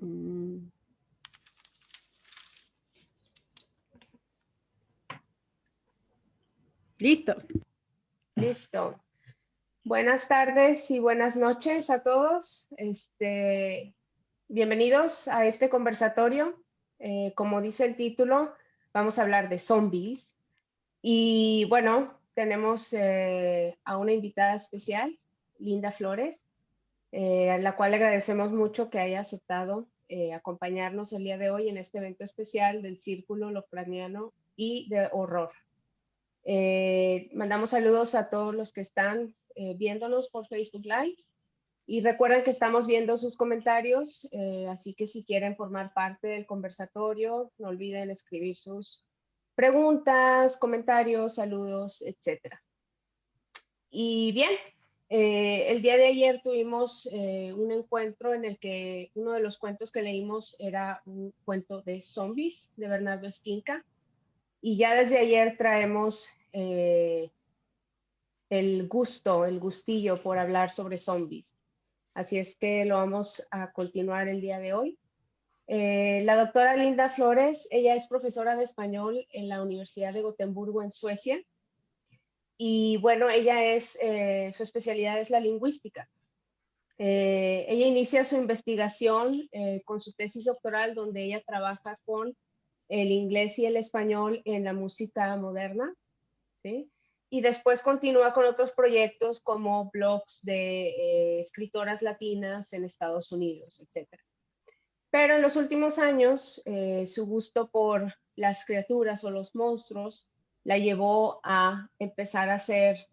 Mm, Listo. Listo. Buenas tardes y buenas noches a todos. Bienvenidos a este conversatorio. Como dice el título, vamos a hablar de zombies. Y bueno, tenemos a una invitada especial, Linda Flores, a la cual le agradecemos mucho que haya aceptado acompañarnos el día de hoy en este evento especial del Círculo Lofraniano y de Horror. Mandamos saludos a todos los que están viéndonos por Facebook Live y recuerden que estamos viendo sus comentarios, así que si quieren formar parte del conversatorio, no olviden escribir sus preguntas, comentarios, saludos, etcétera. Y bien, el día de ayer tuvimos un encuentro en el que uno de los cuentos que leímos era un cuento de zombies de Bernardo Esquinca. Y ya desde ayer traemos el gustillo por hablar sobre zombies. Así es que lo vamos a continuar el día de hoy. La doctora Linda Flores, ella es profesora de español en la Universidad de Gotemburgo en Suecia. Y bueno, su especialidad es la lingüística. Ella inicia su investigación con su tesis doctoral donde ella trabaja con el inglés y el español en la música moderna, ¿sí? Y después continúa con otros proyectos como blogs de escritoras latinas en Estados Unidos, etc. Pero en los últimos años, su gusto por las criaturas o los monstruos la llevó a empezar a hacer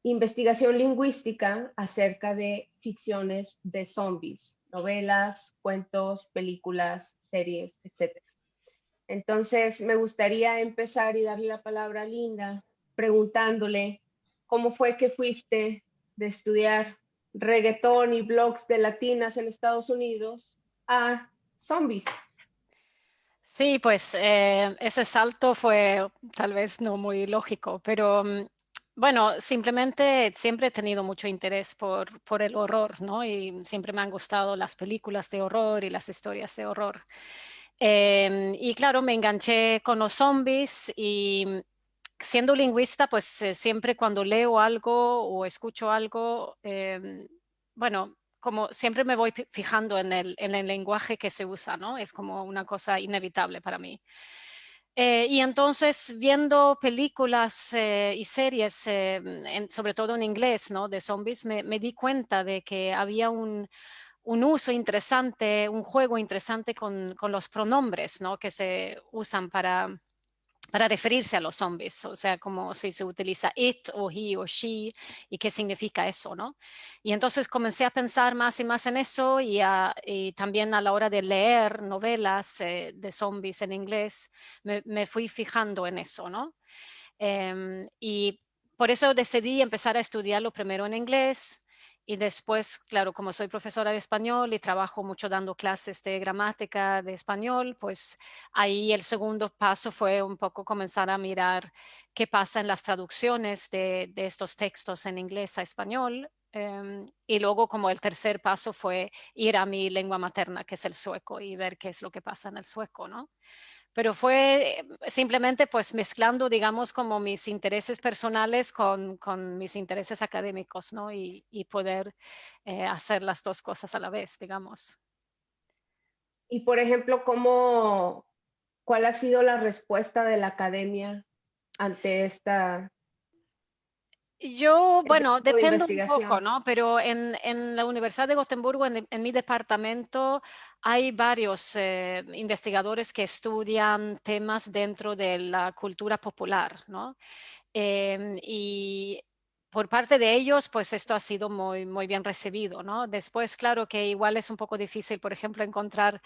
investigación lingüística acerca de ficciones de zombies, novelas, cuentos, películas, series, etc. Entonces, me gustaría empezar y darle la palabra a Linda, preguntándole cómo fue que fuiste de estudiar reggaetón y blogs de latinas en Estados Unidos a zombies. Sí, pues ese salto fue tal vez no muy lógico, pero bueno, simplemente siempre he tenido mucho interés por el horror, ¿no? Y siempre me han gustado las películas de horror y las historias de horror. Y claro, me enganché con los zombies y siendo lingüista, pues siempre cuando leo algo o escucho algo, bueno, como siempre me voy fijando en el lenguaje que se usa, ¿no? Es como una cosa inevitable para mí. Y entonces viendo películas y series, sobre todo en inglés, ¿no? De zombies, me di cuenta de que había un uso interesante, un juego interesante con los pronombres, ¿no? Que se usan para referirse a los zombies, o sea, como si se utiliza it o he o she y qué significa eso, ¿no? Y entonces comencé a pensar más y más en eso y también a la hora de leer novelas de zombies en inglés, me fui fijando en eso, ¿no? Y por eso decidí empezar a estudiarlo primero en inglés y después, claro, como soy profesora de español y trabajo mucho dando clases de gramática de español, pues ahí el segundo paso fue un poco comenzar a mirar qué pasa en las traducciones de estos textos en inglés a español. Y luego como el tercer paso fue ir a mi lengua materna, que es el sueco, y ver qué es lo que pasa en el sueco, ¿no? Pero fue simplemente pues mezclando, digamos, como mis intereses personales con mis intereses académicos, ¿no? Y poder hacer las dos cosas a la vez, digamos. Y por ejemplo, ¿cuál ha sido la respuesta de la academia ante Yo, este bueno, tipo de depende un poco, investigación? ¿no? Pero en la Universidad de Gotemburgo, en mi departamento, hay varios investigadores que estudian temas dentro de la cultura popular, ¿no? Y por parte de ellos, pues esto ha sido muy, muy bien recibido, ¿no? Después, claro que igual es un poco difícil, por ejemplo, encontrar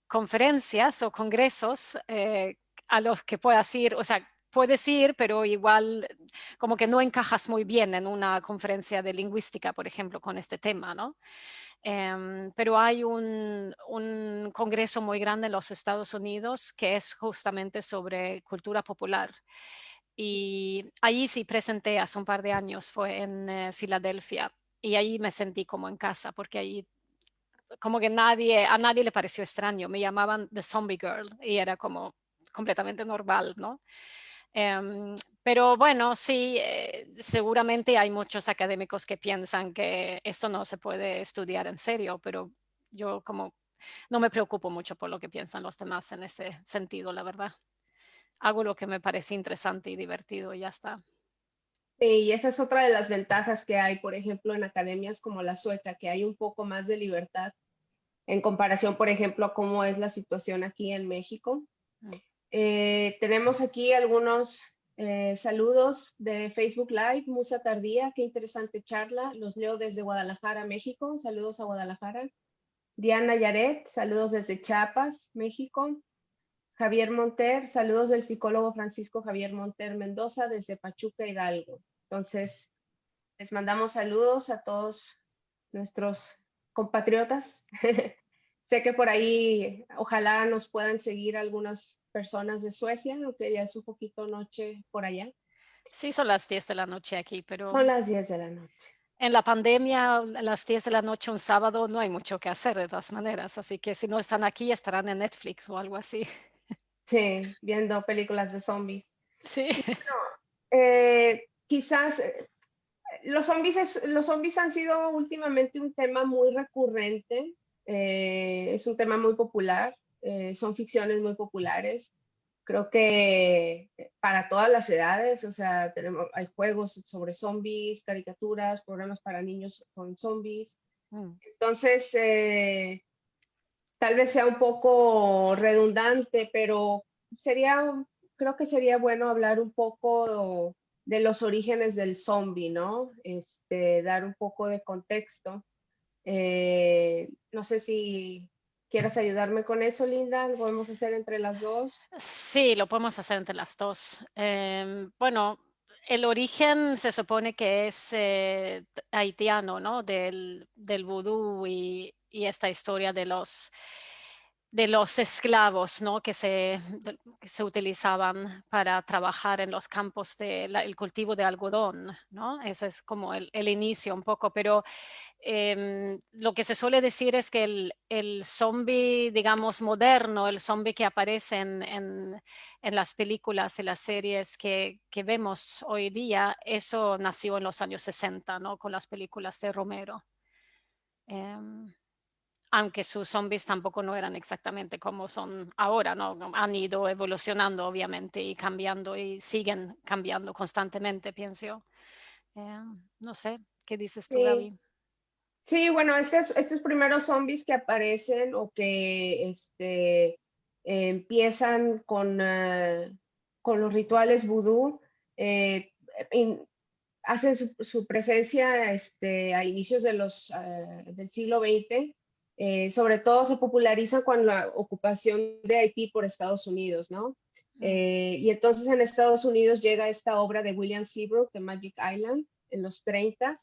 conferencias o congresos a los que puedas ir, o sea, puedes ir, pero igual como que no encajas muy bien en una conferencia de lingüística, por ejemplo, con este tema, ¿no? Pero hay un congreso muy grande en los Estados Unidos que es justamente sobre cultura popular. Y allí sí presenté hace un par de años, fue en Filadelfia, y ahí me sentí como en casa, porque allí como que a nadie le pareció extraño. Me llamaban The Zombie Girl y era como completamente normal, ¿no? Pero bueno, sí, seguramente hay muchos académicos que piensan que esto no se puede estudiar en serio, pero yo como no me preocupo mucho por lo que piensan los demás en ese sentido, la verdad. Hago lo que me parece interesante y divertido y ya está. Sí, y esa es otra de las ventajas que hay, por ejemplo, en academias como la sueca, que hay un poco más de libertad en comparación, por ejemplo, a cómo es la situación aquí en México. Mm. Tenemos aquí algunos saludos de Facebook Live. Musa Tardía, qué interesante charla. Los leo desde Guadalajara, México. Saludos a Guadalajara. Diana Yaret, saludos desde Chiapas, México. Javier Monter, saludos del psicólogo Francisco Javier Monter Mendoza desde Pachuca, Hidalgo. Entonces, les mandamos saludos a todos nuestros compatriotas. Sé que por ahí ojalá nos puedan seguir algunas personas de Suecia, aunque ya es un poquito noche por allá. Sí, son las 10 de la noche aquí, pero Son las 10 de la noche. en la pandemia, a las 10 de la noche un sábado, no hay mucho que hacer de todas maneras. Así que si no están aquí, estarán en Netflix o algo así. Sí, viendo películas de zombies. Sí. Y bueno, quizás los zombies han sido últimamente un tema muy recurrente, es un tema muy popular, son ficciones muy populares. Creo que para todas las edades, o sea, hay juegos sobre zombies, caricaturas, programas para niños con zombies. Mm. Entonces, tal vez sea un poco redundante, pero sería, creo que sería bueno hablar un poco de los orígenes del zombie, ¿no? Dar un poco de contexto. No sé si quieras ayudarme con eso, Linda, lo podemos hacer entre las dos. Sí, lo podemos hacer entre las dos. Bueno, el origen se supone que es haitiano, ¿no? Del vudú y esta historia de los esclavos, ¿no? Que se utilizaban para trabajar en los campos del cultivo de algodón, ¿no? Ese es como el inicio un poco, pero lo que se suele decir es que el zombie, digamos, moderno, el zombie que aparece en las películas y las series que vemos hoy día, eso nació en los años 60, ¿no? Con las películas de Romero. Em, Aunque sus zombies tampoco no eran exactamente como son ahora, ¿no? Han ido evolucionando, obviamente, y cambiando y siguen cambiando constantemente, pienso yo. No sé, ¿qué dices tú, Sí, Gaby? sí, bueno, estos primeros zombies que aparecen o que empiezan con los rituales vudú, eh, in- hacen su presencia a inicios del siglo XX. Sobre todo se popularizan con la ocupación de Haití por Estados Unidos, ¿no? Mm. Y entonces en Estados Unidos llega esta obra de William Seabrook, de Magic Island, en los 30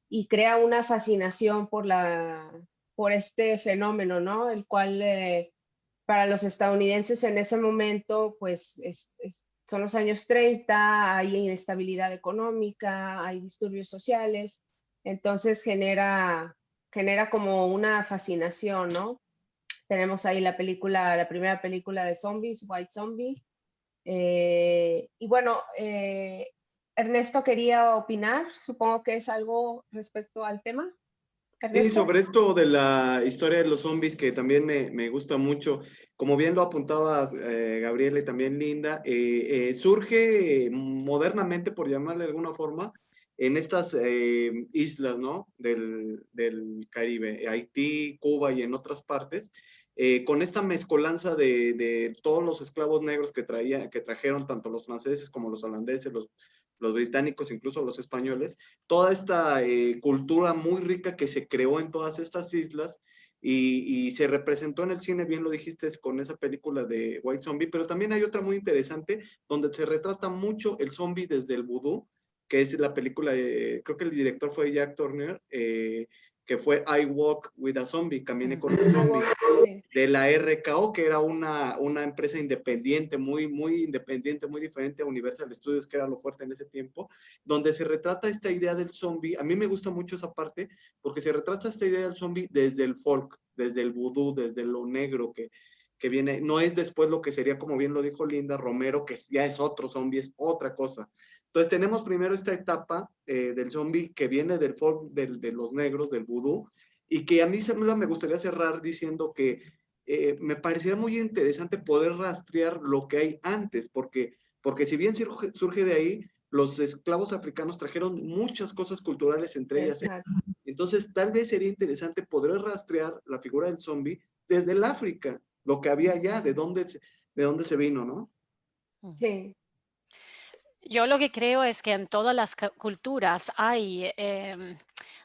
y crea una fascinación por este fenómeno, ¿no? El cual para los estadounidenses en ese momento, pues son los años 30, hay inestabilidad económica, hay disturbios sociales, entonces genera como una fascinación, ¿no? Tenemos ahí la primera película de zombies, White Zombie. Y bueno, Ernesto quería opinar, supongo que es algo respecto al tema. Sí, Ernesto. sobre esto de la historia de los zombies, que también me gusta mucho, como bien lo apuntabas, Gabriela y también Linda, surge modernamente, por llamarle de alguna forma, en estas islas, ¿no? Del Caribe, Haití, Cuba y en otras partes, con esta mezcolanza de todos los esclavos negros que trajeron tanto los franceses como los holandeses, los británicos, incluso los españoles, toda esta cultura muy rica que se creó en todas estas islas y se representó en el cine, bien lo dijiste, con esa película de White Zombie, pero también hay otra muy interesante donde se retrata mucho el zombie desde el vudú, que es la película, creo que el director fue Jack Turner, que fue I Walk with a Zombie, Caminé Mm. con un zombie. Sí. de la RKO, que era una empresa independiente, muy independiente, muy diferente a Universal Studios, que era lo fuerte en ese tiempo, donde se retrata esta idea del zombie. A mí me gusta mucho esa parte, porque se retrata esta idea del zombie desde el folk, desde el vudú, desde lo negro que viene, no es después lo que sería, como bien lo dijo Linda Romero, que ya es otro zombie, es otra cosa. Entonces tenemos primero esta etapa del zombie que viene del folk, de los negros, del vudú, y que a mí me gustaría cerrar diciendo que me pareciera muy interesante poder rastrear lo que hay antes, porque si bien surge de ahí, los esclavos africanos trajeron muchas cosas culturales entre ellas. Exacto. Entonces, tal vez sería interesante poder rastrear la figura del zombie desde el África, lo que había allá, de dónde se vino, ¿no? Sí. Yo lo que creo es que en todas las culturas hay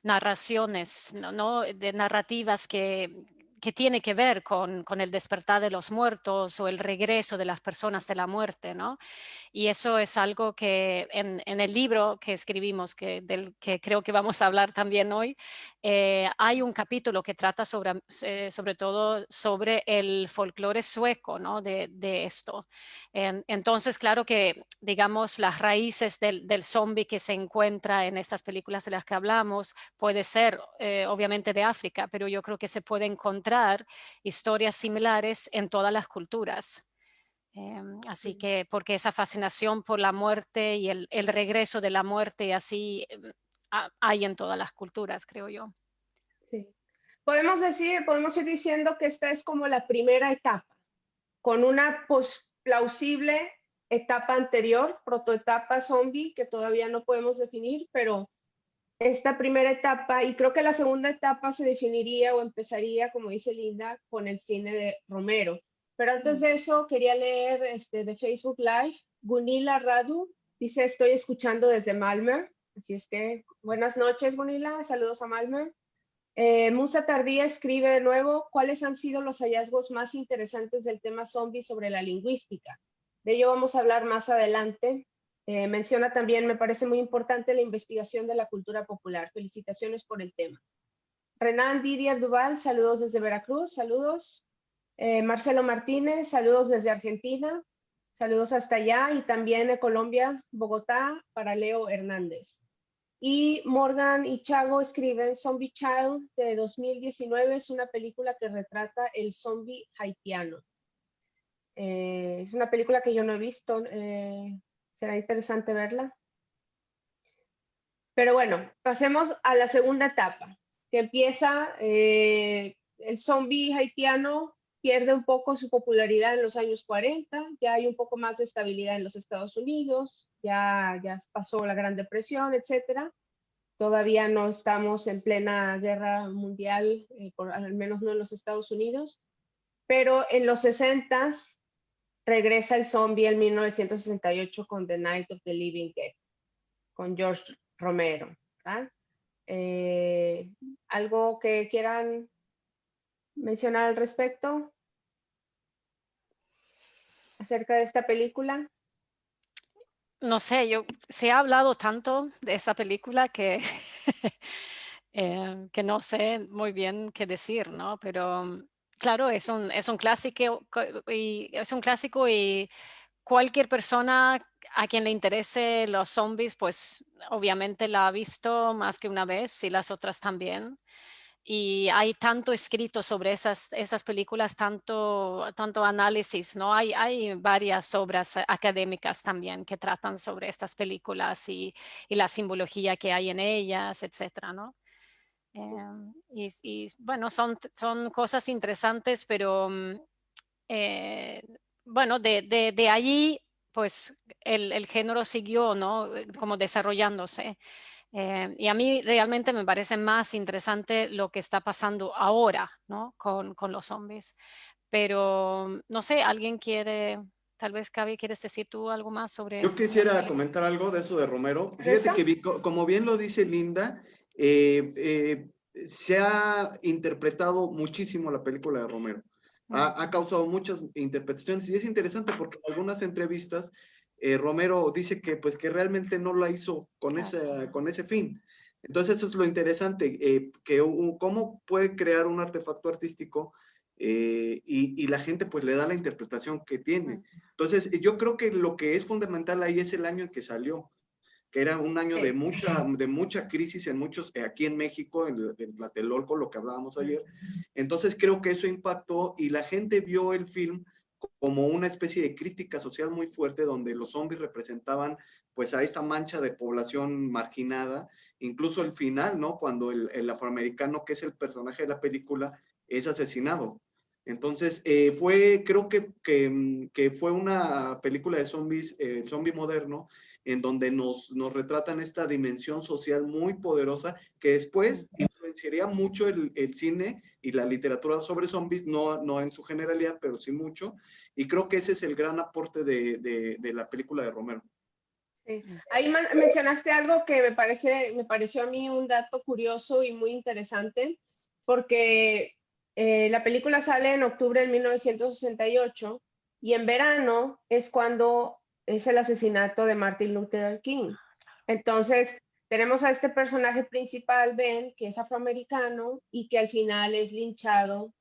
narraciones, ¿no? De narrativas que tiene que ver con el despertar de los muertos o el regreso de las personas de la muerte, ¿no? Y eso es algo que en el libro que escribimos, del que creo que vamos a hablar también hoy, hay un capítulo que trata sobre todo sobre el folclore sueco, ¿no? de esto. Entonces, claro que, digamos, las raíces del zombie que se encuentra en estas películas de las que hablamos puede ser, obviamente, de África, pero yo creo que se puede encontrar historias similares en todas las culturas. Así que, porque esa fascinación por la muerte y el regreso de la muerte y así hay en todas las culturas, creo yo. Sí. Podemos ir diciendo que esta es como la primera etapa, con una plausible etapa anterior, protoetapa zombie, que todavía no podemos definir, pero esta primera etapa, y creo que la segunda etapa se definiría o empezaría, como dice Linda, con el cine de Romero. Pero antes de eso, quería leer de Facebook Live. Gunilla Radu dice, estoy escuchando desde Malmö. Así es que, buenas noches, Gunilla. Saludos a Malmö. Musa Tardía escribe de nuevo, ¿cuáles han sido los hallazgos más interesantes del tema zombie sobre la lingüística? De ello vamos a hablar más adelante. Menciona también, me parece muy importante la investigación de la cultura popular. Felicitaciones por el tema. Renan Didier Duval, saludos desde Veracruz, saludos. Marcelo Martínez, saludos desde Argentina, saludos hasta allá, y también de Colombia, Bogotá, para Leo Hernández. Y Morgan y Chago escriben, Zombie Child de 2019 es una película que retrata el zombie haitiano. Es una película que yo no he visto, será interesante verla. Pero bueno, pasemos a la segunda etapa, que empieza, el zombie haitiano pierde un poco su popularidad en los años 40, ya hay un poco más de estabilidad en los Estados Unidos, ya pasó la Gran Depresión, etcétera. Todavía no estamos en plena guerra mundial, al menos no en los Estados Unidos, pero en los 60s regresa el zombie en 1968 con The Night of the Living Dead, con George Romero, ¿verdad? ¿Algo que quieran mencionar al respecto acerca de esta película? No sé, se ha hablado tanto de esa película que, que no sé muy bien qué decir, ¿no? Pero claro, es un clásico y cualquier persona a quien le interese los zombies, pues obviamente la ha visto más que una vez y las otras también. Y hay tanto escrito sobre esas películas, tanto análisis, ¿no? Hay varias obras académicas también que tratan sobre estas películas y la simbología que hay en ellas, etcétera, ¿no? Bueno, son cosas interesantes, pero bueno, de allí, pues el género siguió, ¿no? Como desarrollándose. Y a mí realmente me parece más interesante lo que está pasando ahora, ¿no? Con los zombies. Pero no sé, alguien quiere, tal vez Gaby, ¿quieres decir tú algo más sobre Yo eso? quisiera comentar algo de eso de Romero. Fíjate que como bien lo dice Linda, se ha interpretado muchísimo la película de Romero. Ha causado muchas interpretaciones y es interesante porque en algunas entrevistas Romero dice que, pues, que realmente no la hizo con ese fin. Entonces eso es lo interesante, cómo puede crear un artefacto artístico y la gente pues le da la interpretación que tiene. Entonces, yo creo que lo que es fundamental ahí es el año en que salió, que era un año de mucha crisis en muchos, aquí en México, en Tlatelolco, lo que hablábamos ayer. Entonces creo que eso impactó y la gente vio el film como una especie de crítica social muy fuerte donde los zombies representaban pues a esta mancha de población marginada, incluso el final, ¿no? Cuando el afroamericano, que es el personaje de la película, es asesinado. Entonces, creo que fue una película de zombies, zombie moderno, en donde nos retratan esta dimensión social muy poderosa que después influenciaría mucho el cine y la literatura sobre zombies, no en su generalidad, pero sí mucho. Y creo que ese es el gran aporte de la película de Romero. Sí. Ahí mencionaste algo que me pareció a mí un dato curioso y muy interesante, porque la película sale en octubre de 1968 y en verano es cuando es el asesinato de Martin Luther King. Entonces, tenemos a este personaje principal, Ben, que es afroamericano y que al final es linchado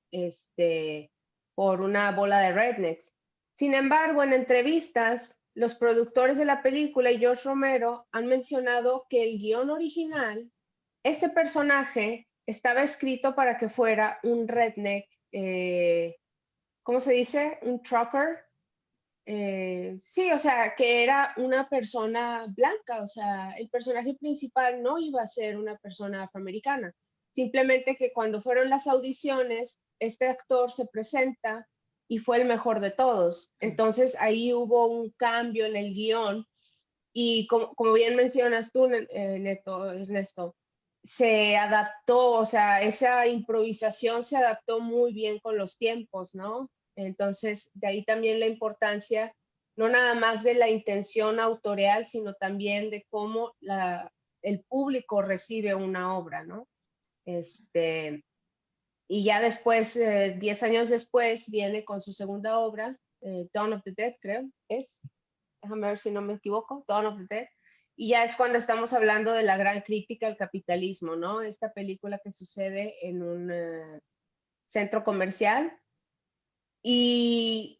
por una bola de rednecks. Sin embargo, en entrevistas, los productores de la película y George Romero han mencionado que el guión original, este personaje estaba escrito para que fuera un redneck, ¿cómo se dice? Un trucker. Sí, o sea, que era una persona blanca, o sea, el personaje principal no iba a ser una persona afroamericana. Simplemente que cuando fueron las audiciones, este actor se presenta y fue el mejor de todos. Entonces ahí hubo un cambio en el guión y como bien mencionas tú, Neto, Ernesto, se adaptó, o sea, esa improvisación se adaptó muy bien con los tiempos, ¿no? Entonces, de ahí también la importancia, no nada más de la intención autoreal, sino también de cómo el público recibe una obra, ¿no? Y ya después, 10 años después, viene con su segunda obra, Dawn of the Dead, creo, déjame ver si no me equivoco, Dawn of the Dead, y ya es cuando estamos hablando de la gran crítica al capitalismo, ¿no? Esta película que sucede en un centro comercial. Y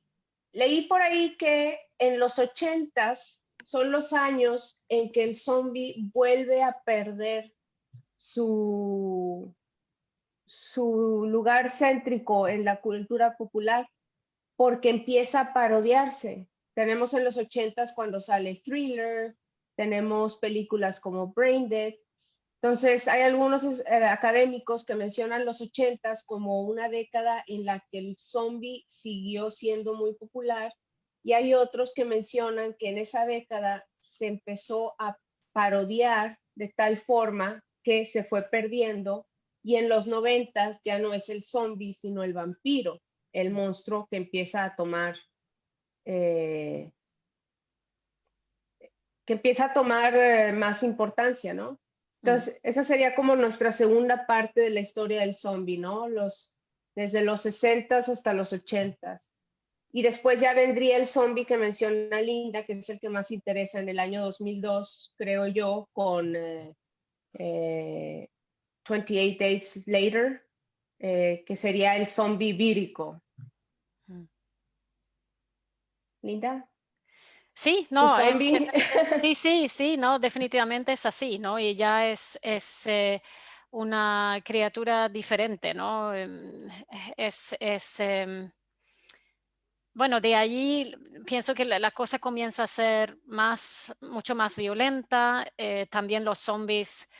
leí por ahí que en los 80s son los años en que el zombie vuelve a perder su, su lugar céntrico en la cultura popular porque empieza a parodiarse. Tenemos en los 80s cuando sale Thriller, tenemos películas como Braindead. Entonces, hay algunos académicos que mencionan los 80s como una década en la que el zombie siguió siendo muy popular y hay otros que mencionan que en esa década se empezó a parodiar de tal forma que se fue perdiendo y en los 90s ya no es el zombie, sino el vampiro, el monstruo que empieza a tomar eh, más importancia, ¿no? Entonces, esa sería como nuestra segunda parte de la historia del zombie, ¿no? Desde los 60s hasta los 80s. Y después ya vendría el zombie que menciona Linda, que es el que más interesa en el año 2002, creo yo, con 28 Days Later, que sería el zombie vírico. Linda. Sí, ¿Tu no, zombie? sí, no, definitivamente es así, ¿no? Y ya es una criatura diferente, ¿no? Bueno, de allí pienso que la cosa comienza a ser mucho más violenta. También los zombies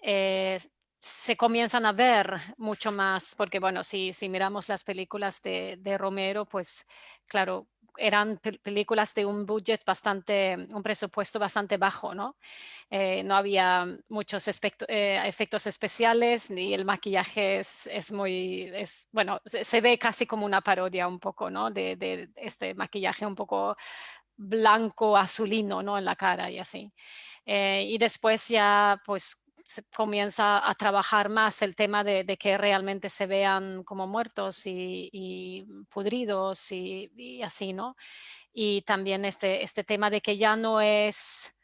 se comienzan a ver mucho más, porque bueno, si miramos las películas de Romero, pues claro, eran películas de un un presupuesto bastante bajo, ¿no? No había muchos efectos especiales, ni el maquillaje bueno, se ve casi como una parodia un poco, ¿no? De este maquillaje un poco blanco, azulino, ¿no? En la cara y así. Y después ya, pues, se comienza a trabajar más el tema de que realmente se vean como muertos y pudridos y así, ¿no? Y también este tema de que ya no es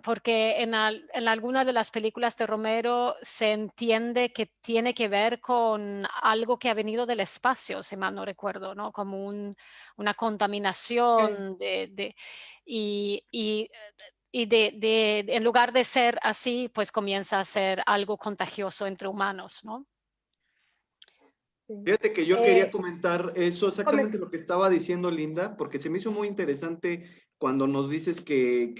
porque en algunas de las películas de Romero se entiende que tiene que ver con algo que ha venido del espacio, si mal no recuerdo, ¿no? Como una contaminación en lugar de ser así, pues comienza a ser algo contagioso entre humanos, ¿no? Fíjate que yo quería comentar eso, exactamente Comenta. lo que estaba diciendo Linda, porque se me hizo muy interesante cuando nos dices que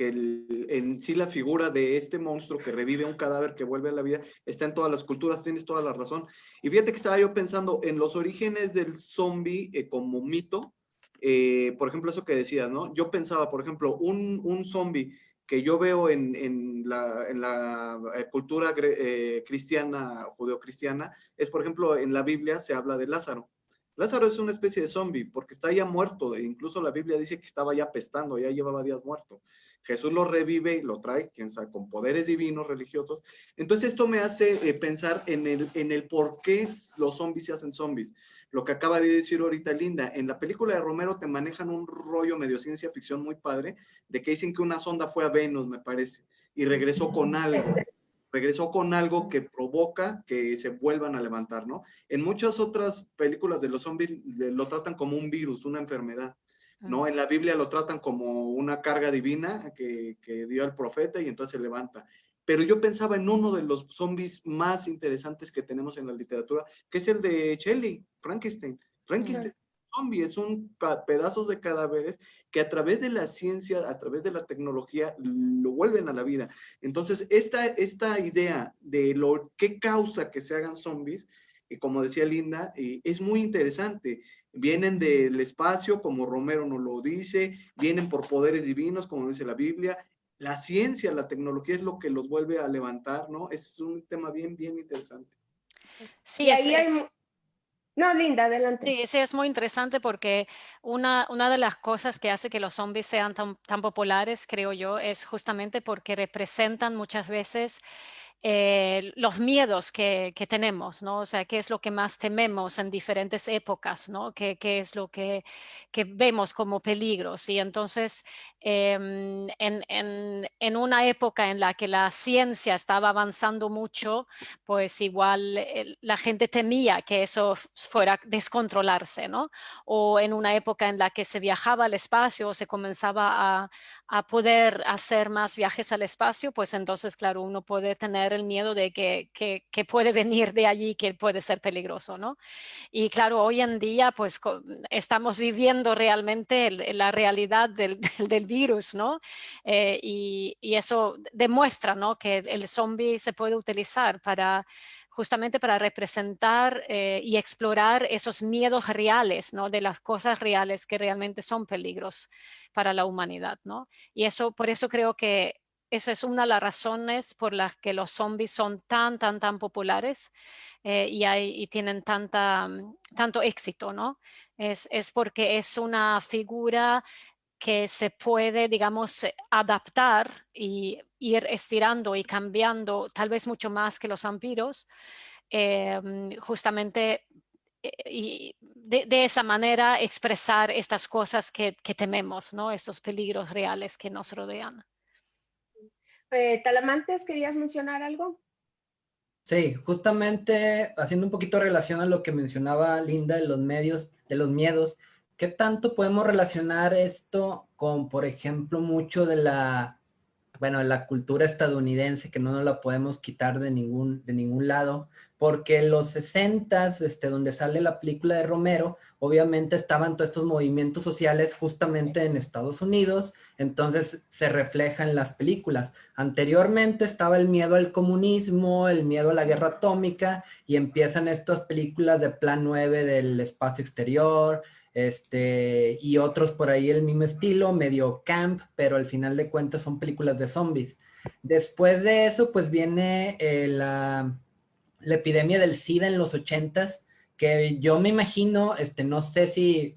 en sí la figura de este monstruo que revive un cadáver que vuelve a la vida está en todas las culturas, tienes toda la razón. Y fíjate que estaba yo pensando en los orígenes del zombie como mito, por ejemplo, eso que decías, ¿no? Yo pensaba, por ejemplo, un zombie que yo veo en la cultura cristiana, judeocristiana, es, por ejemplo, en la Biblia se habla de Lázaro. Lázaro es una especie de zombie porque está ya muerto, e incluso la Biblia dice que estaba ya pestando, ya llevaba días muerto. Jesús lo revive y lo trae, quién sabe, con poderes divinos religiosos. Entonces esto me hace pensar en el por qué los zombies se hacen zombies. Lo que acaba de decir ahorita Linda, en la película de Romero te manejan un rollo medio ciencia ficción muy padre, de que dicen que una sonda fue a Venus, me parece, y regresó con algo que provoca que se vuelvan a levantar, ¿no? En muchas otras películas de los zombies lo tratan como un virus, una enfermedad, ¿no? En la Biblia lo tratan como una carga divina que dio al profeta y entonces se levanta. Pero yo pensaba en uno de los zombies más interesantes que tenemos en la literatura, que es el de Shelley, Frankenstein. Frankenstein zombie, es un pedazos de cadáveres que a través de la ciencia, a través de la tecnología, lo vuelven a la vida. Entonces, esta idea de qué causa que se hagan zombies, como decía Linda, es muy interesante. Vienen del espacio, como Romero nos lo dice, vienen por poderes divinos, como dice la Biblia. La ciencia, la tecnología es lo que los vuelve a levantar, ¿no? Es un tema bien, bien interesante. Sí, Y ahí hay... No, Linda, adelante. sí, es muy interesante porque una de las cosas que hace que los zombies sean tan populares, creo yo, es justamente porque representan muchas veces los miedos que tenemos, ¿no? O sea, qué es lo que más tememos en diferentes épocas, ¿no? Qué es lo que vemos como peligros. Y entonces, en una época en la que la ciencia estaba avanzando mucho, pues igual la gente temía que eso fuera a descontrolarse, ¿no? O en una época en la que se viajaba al espacio o se comenzaba a poder hacer más viajes al espacio, pues entonces, claro, uno puede tener el miedo de que puede venir de allí, que puede ser peligroso, ¿no? Y claro, hoy en día, pues estamos viviendo realmente la realidad del virus, ¿no? Y eso demuestra, ¿no? Que el zombie se puede utilizar justamente para representar y explorar esos miedos reales, ¿no? De las cosas reales que realmente son peligros para la humanidad, ¿no? Y por eso creo que esa es una de las razones por las que los zombies son tan populares y tienen tanto éxito, ¿no? Es porque es una figura que se puede, digamos, adaptar y ir estirando y cambiando tal vez mucho más que los vampiros, justamente y de esa manera expresar estas cosas que tememos, ¿no? Estos peligros reales que nos rodean. Talamantes, ¿querías mencionar algo? Sí, justamente haciendo un poquito relación a lo que mencionaba Linda de los miedos, ¿qué tanto podemos relacionar esto con, por ejemplo, mucho de la cultura estadounidense, que no nos la podemos quitar de ningún lado? Porque en los 60s, donde sale la película de Romero, obviamente estaban todos estos movimientos sociales justamente en Estados Unidos, entonces se refleja en las películas. Anteriormente estaba el miedo al comunismo, el miedo a la guerra atómica, y empiezan estas películas de Plan 9 del espacio exterior, y otros por ahí el mismo estilo, medio camp, pero al final de cuentas son películas de zombies. Después de eso, pues viene la epidemia del SIDA en los 80s, que yo me imagino, no sé si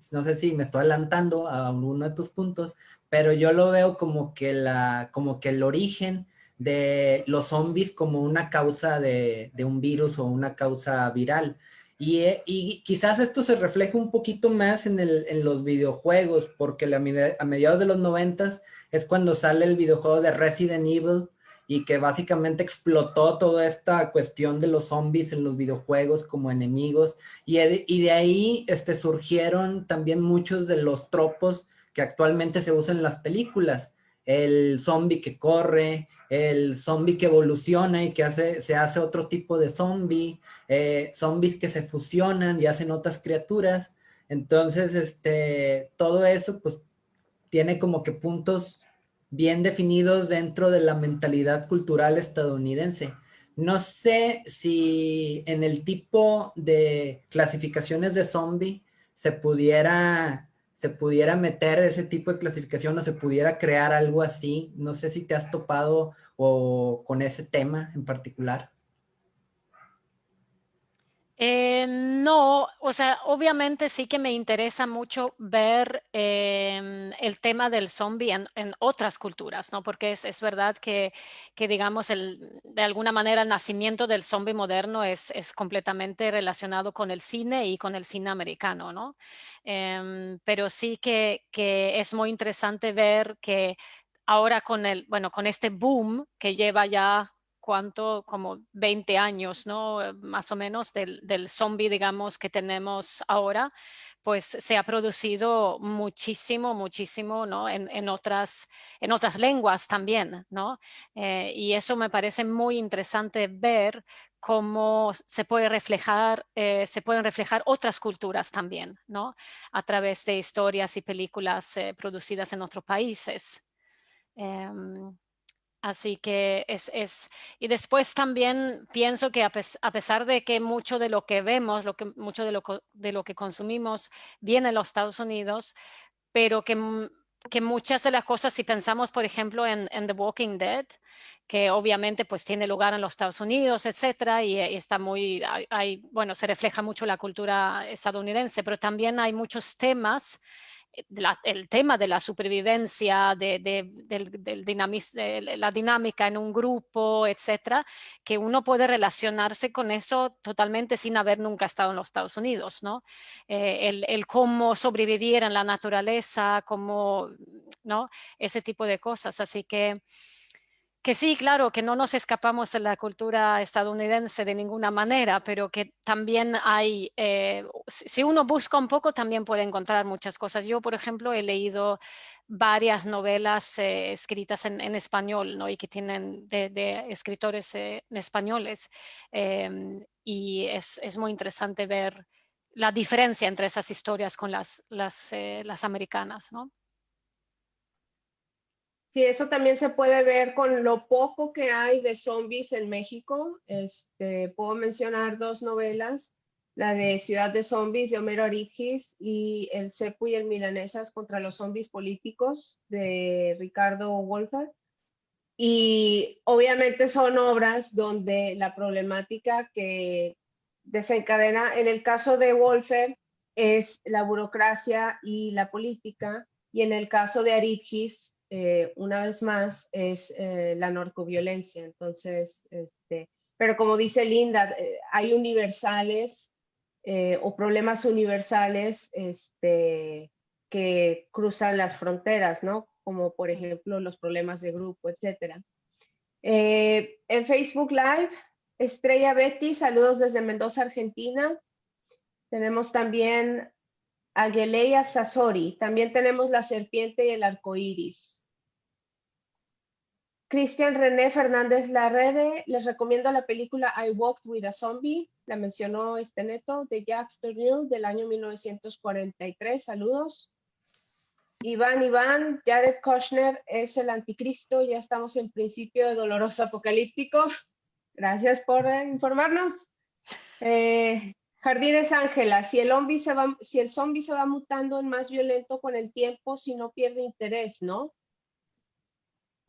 me estoy adelantando a uno de tus puntos, pero yo lo veo como que el origen de los zombies como una causa de un virus o una causa viral. Y quizás esto se refleja un poquito más en los videojuegos, porque a mediados de los 90s es cuando sale el videojuego de Resident Evil y que básicamente explotó toda esta cuestión de los zombies en los videojuegos como enemigos. Y de ahí surgieron también muchos de los tropos que actualmente se usan en las películas. El zombie que corre, el zombie que evoluciona y que se hace otro tipo de zombie, zombies que se fusionan y hacen otras criaturas. Entonces, todo eso pues tiene como que puntos bien definidos dentro de la mentalidad cultural estadounidense. No sé si en el tipo de clasificaciones de zombie se pudiera meter ese tipo de clasificación o se pudiera crear algo así. No sé si te has topado con ese tema en particular. No, o sea, obviamente sí que me interesa mucho ver el tema del zombie en otras culturas, ¿no? Porque es verdad que digamos, de alguna manera el nacimiento del zombie moderno es completamente relacionado con el cine y con el cine americano, ¿no? Pero sí que es muy interesante ver que ahora con este boom que lleva ya como 20 años, ¿no? Más o menos del zombie, digamos, que tenemos ahora, pues se ha producido muchísimo, muchísimo, ¿no? En otras lenguas también, ¿no? Y eso me parece muy interesante ver cómo se pueden reflejar otras culturas también, ¿no? A través de historias y películas producidas en otros países. Um, Así que y después también pienso que a pesar de que mucho de lo que vemos, mucho de lo que consumimos viene de los Estados Unidos, pero que muchas de las cosas, si pensamos, por ejemplo, en The Walking Dead, que obviamente pues tiene lugar en los Estados Unidos, etcétera, y está bueno, se refleja mucho la cultura estadounidense, pero también hay muchos temas el tema de la supervivencia, de la dinámica en un grupo, etcétera, que uno puede relacionarse con eso totalmente sin haber nunca estado en los Estados Unidos, ¿no? El cómo sobrevivir en la naturaleza, cómo, ¿no? Ese tipo de cosas. Así que sí, claro, que no nos escapamos de la cultura estadounidense de ninguna manera, pero que también si uno busca un poco, también puede encontrar muchas cosas. Yo, por ejemplo, he leído varias novelas escritas en español, ¿no? Y que tienen de escritores españoles. Y es muy interesante ver la diferencia entre esas historias con las americanas, ¿no? Sí, eso también se puede ver con lo poco que hay de zombies en México. Puedo mencionar dos novelas, la de Ciudad de Zombies de Homero Aridgis y El Cepo y el Milanesas contra los zombies políticos de Ricardo Wolfer. Y obviamente son obras donde la problemática que desencadena, en el caso de Wolfer, es la burocracia y la política, y en el caso de Aridgis, una vez más, es la narcoviolencia. Entonces, pero como dice Linda, hay universales o problemas universales que cruzan las fronteras, ¿no? Como por ejemplo los problemas de grupo, etcétera. En Facebook Live, Estrella Betty, saludos desde Mendoza, Argentina. Tenemos también a Geleia Sassori, también tenemos La Serpiente y el Arco Iris. Cristian René Fernández Larrere, les recomiendo la película I Walked with a Zombie, la mencionó Neto, de Jacques Tourneur del año 1943, saludos. Iván, Jared Kushner es el anticristo, ya estamos en principio de doloroso apocalíptico. Gracias por informarnos. Jardines Ángela, si el zombie se va mutando en más violento con el tiempo, si no pierde interés, ¿no?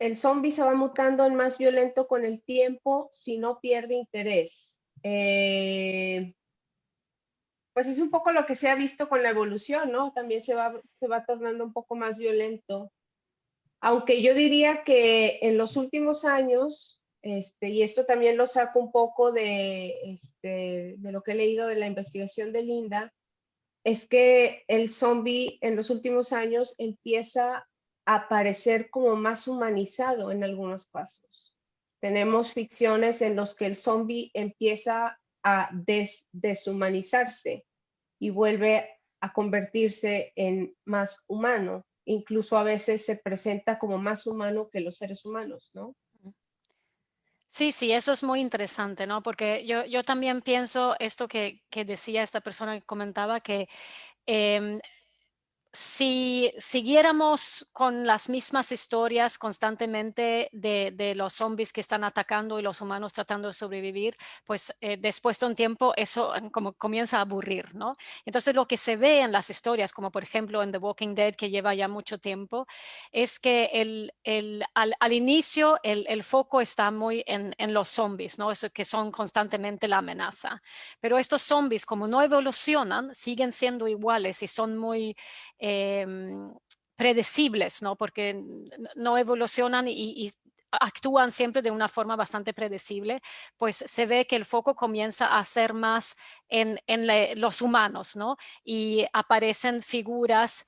El zombie se va mutando en más violento con el tiempo, si no pierde interés. Pues es un poco lo que se ha visto con la evolución, ¿no? También se va tornando un poco más violento. Aunque yo diría que en los últimos años, y esto también lo saco un poco de lo que he leído de la investigación de Linda, es que el zombie en los últimos años empieza a parecer como más humanizado en algunos casos. Tenemos ficciones en los que el zombie empieza a deshumanizarse y vuelve a convertirse en más humano. Incluso a veces se presenta como más humano que los seres humanos, ¿no? Sí, sí, eso es muy interesante, ¿no? Porque yo también pienso esto que decía esta persona que comentaba, que em, si siguiéramos con las mismas historias constantemente de los zombies que están atacando y los humanos tratando de sobrevivir, pues después de un tiempo eso como comienza a aburrir, ¿no? Entonces lo que se ve en las historias, como por ejemplo en The Walking Dead, que lleva ya mucho tiempo, es que al inicio el foco está muy en los zombies, ¿no? Eso que son constantemente la amenaza. Pero estos zombies, como no evolucionan, siguen siendo iguales y son muy predecibles, ¿no? Porque no evolucionan y actúan siempre de una forma bastante predecible, pues se ve que el foco comienza a ser más en los humanos, ¿no? Y aparecen figuras,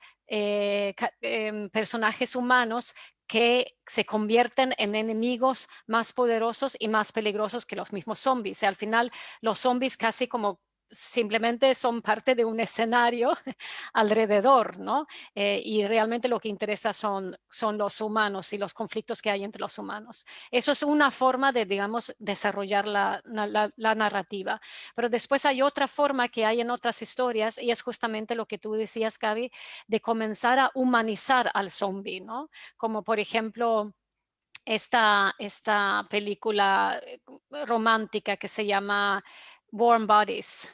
personajes humanos que se convierten en enemigos más poderosos y más peligrosos que los mismos zombies. Y al final, los zombies casi como simplemente son parte de un escenario alrededor, ¿no? Y realmente lo que interesa son los humanos y los conflictos que hay entre los humanos. Eso es una forma de, digamos, desarrollar la narrativa. Pero después hay otra forma que hay en otras historias y es justamente lo que tú decías, Gaby, de comenzar a humanizar al zombie, ¿no? Como por ejemplo esta película romántica que se llama Warm Bodies.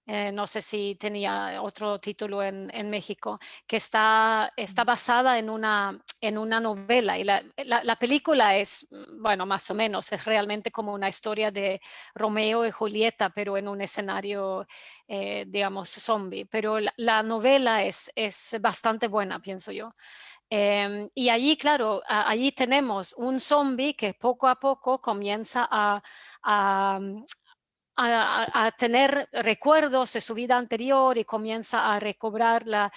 No sé si tenía otro título en México, que está basada en una novela. Y la película es, bueno, más o menos, es realmente como una historia de Romeo y Julieta, pero en un escenario, digamos, zombie. Pero la novela es bastante buena, pienso yo. Y allí, claro, allí tenemos un zombie que poco a poco comienza a, a tener recuerdos de su vida anterior y comienza a recobrar la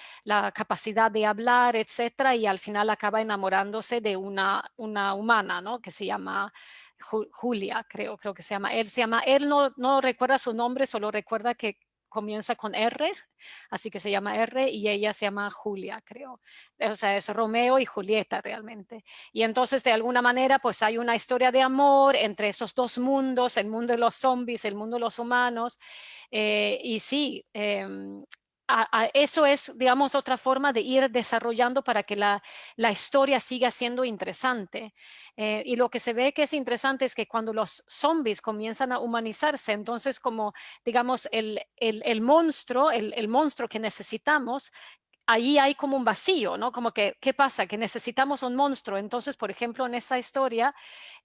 capacidad de hablar, etcétera, y al final acaba enamorándose de una humana, ¿no? Que se llama Julia, creo que se llama. Él no recuerda su nombre, solo recuerda que comienza con R, así que se llama R, y ella se llama Julia, creo. O sea, es Romeo y Julieta realmente. Y entonces, de alguna manera, pues hay una historia de amor entre esos dos mundos, el mundo de los zombies, el mundo de los humanos. Y sí, eso es, digamos, otra forma de ir desarrollando para que la historia siga siendo interesante. Y lo que se ve que es interesante es que cuando los zombies comienzan a humanizarse, entonces como, digamos, el monstruo, el monstruo que necesitamos, ahí hay como un vacío, ¿no? Como que, ¿qué pasa? Que necesitamos un monstruo. Entonces, por ejemplo, en esa historia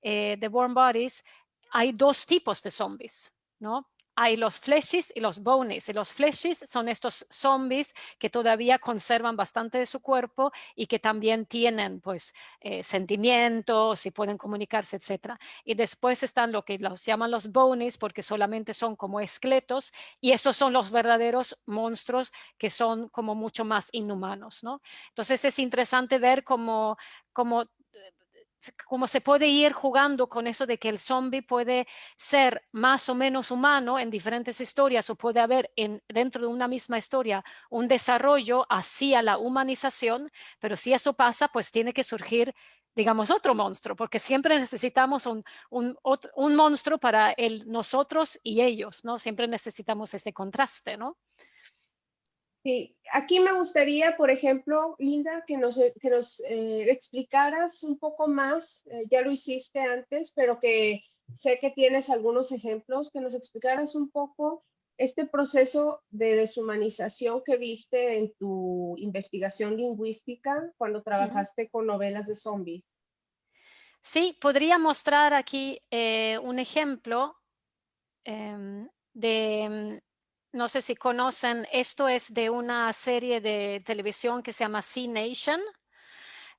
de Warm Bodies, hay dos tipos de zombies, ¿no? Hay los fleshies y los bonies. Y los fleshies son estos zombies que todavía conservan bastante de su cuerpo y que también tienen, pues, sentimientos y pueden comunicarse, etcétera. Y después están lo que los llaman los bonies porque solamente son como esqueletos y esos son los verdaderos monstruos que son como mucho más inhumanos, ¿no? Entonces es interesante ver cómo se puede ir jugando con eso de que el zombie puede ser más o menos humano en diferentes historias o puede haber dentro de una misma historia un desarrollo hacia la humanización, pero si eso pasa, pues tiene que surgir, digamos, otro monstruo, porque siempre necesitamos un monstruo para nosotros y ellos, ¿no? Siempre necesitamos ese contraste, ¿no? Sí, aquí me gustaría, por ejemplo, Linda, que nos explicaras un poco más, ya lo hiciste antes, pero que sé que tienes algunos ejemplos, que nos explicaras un poco este proceso de deshumanización que viste en tu investigación lingüística cuando trabajaste con novelas de zombies. Sí, podría mostrar aquí un ejemplo no sé si conocen, esto es de una serie de televisión que se llama Sea Nation.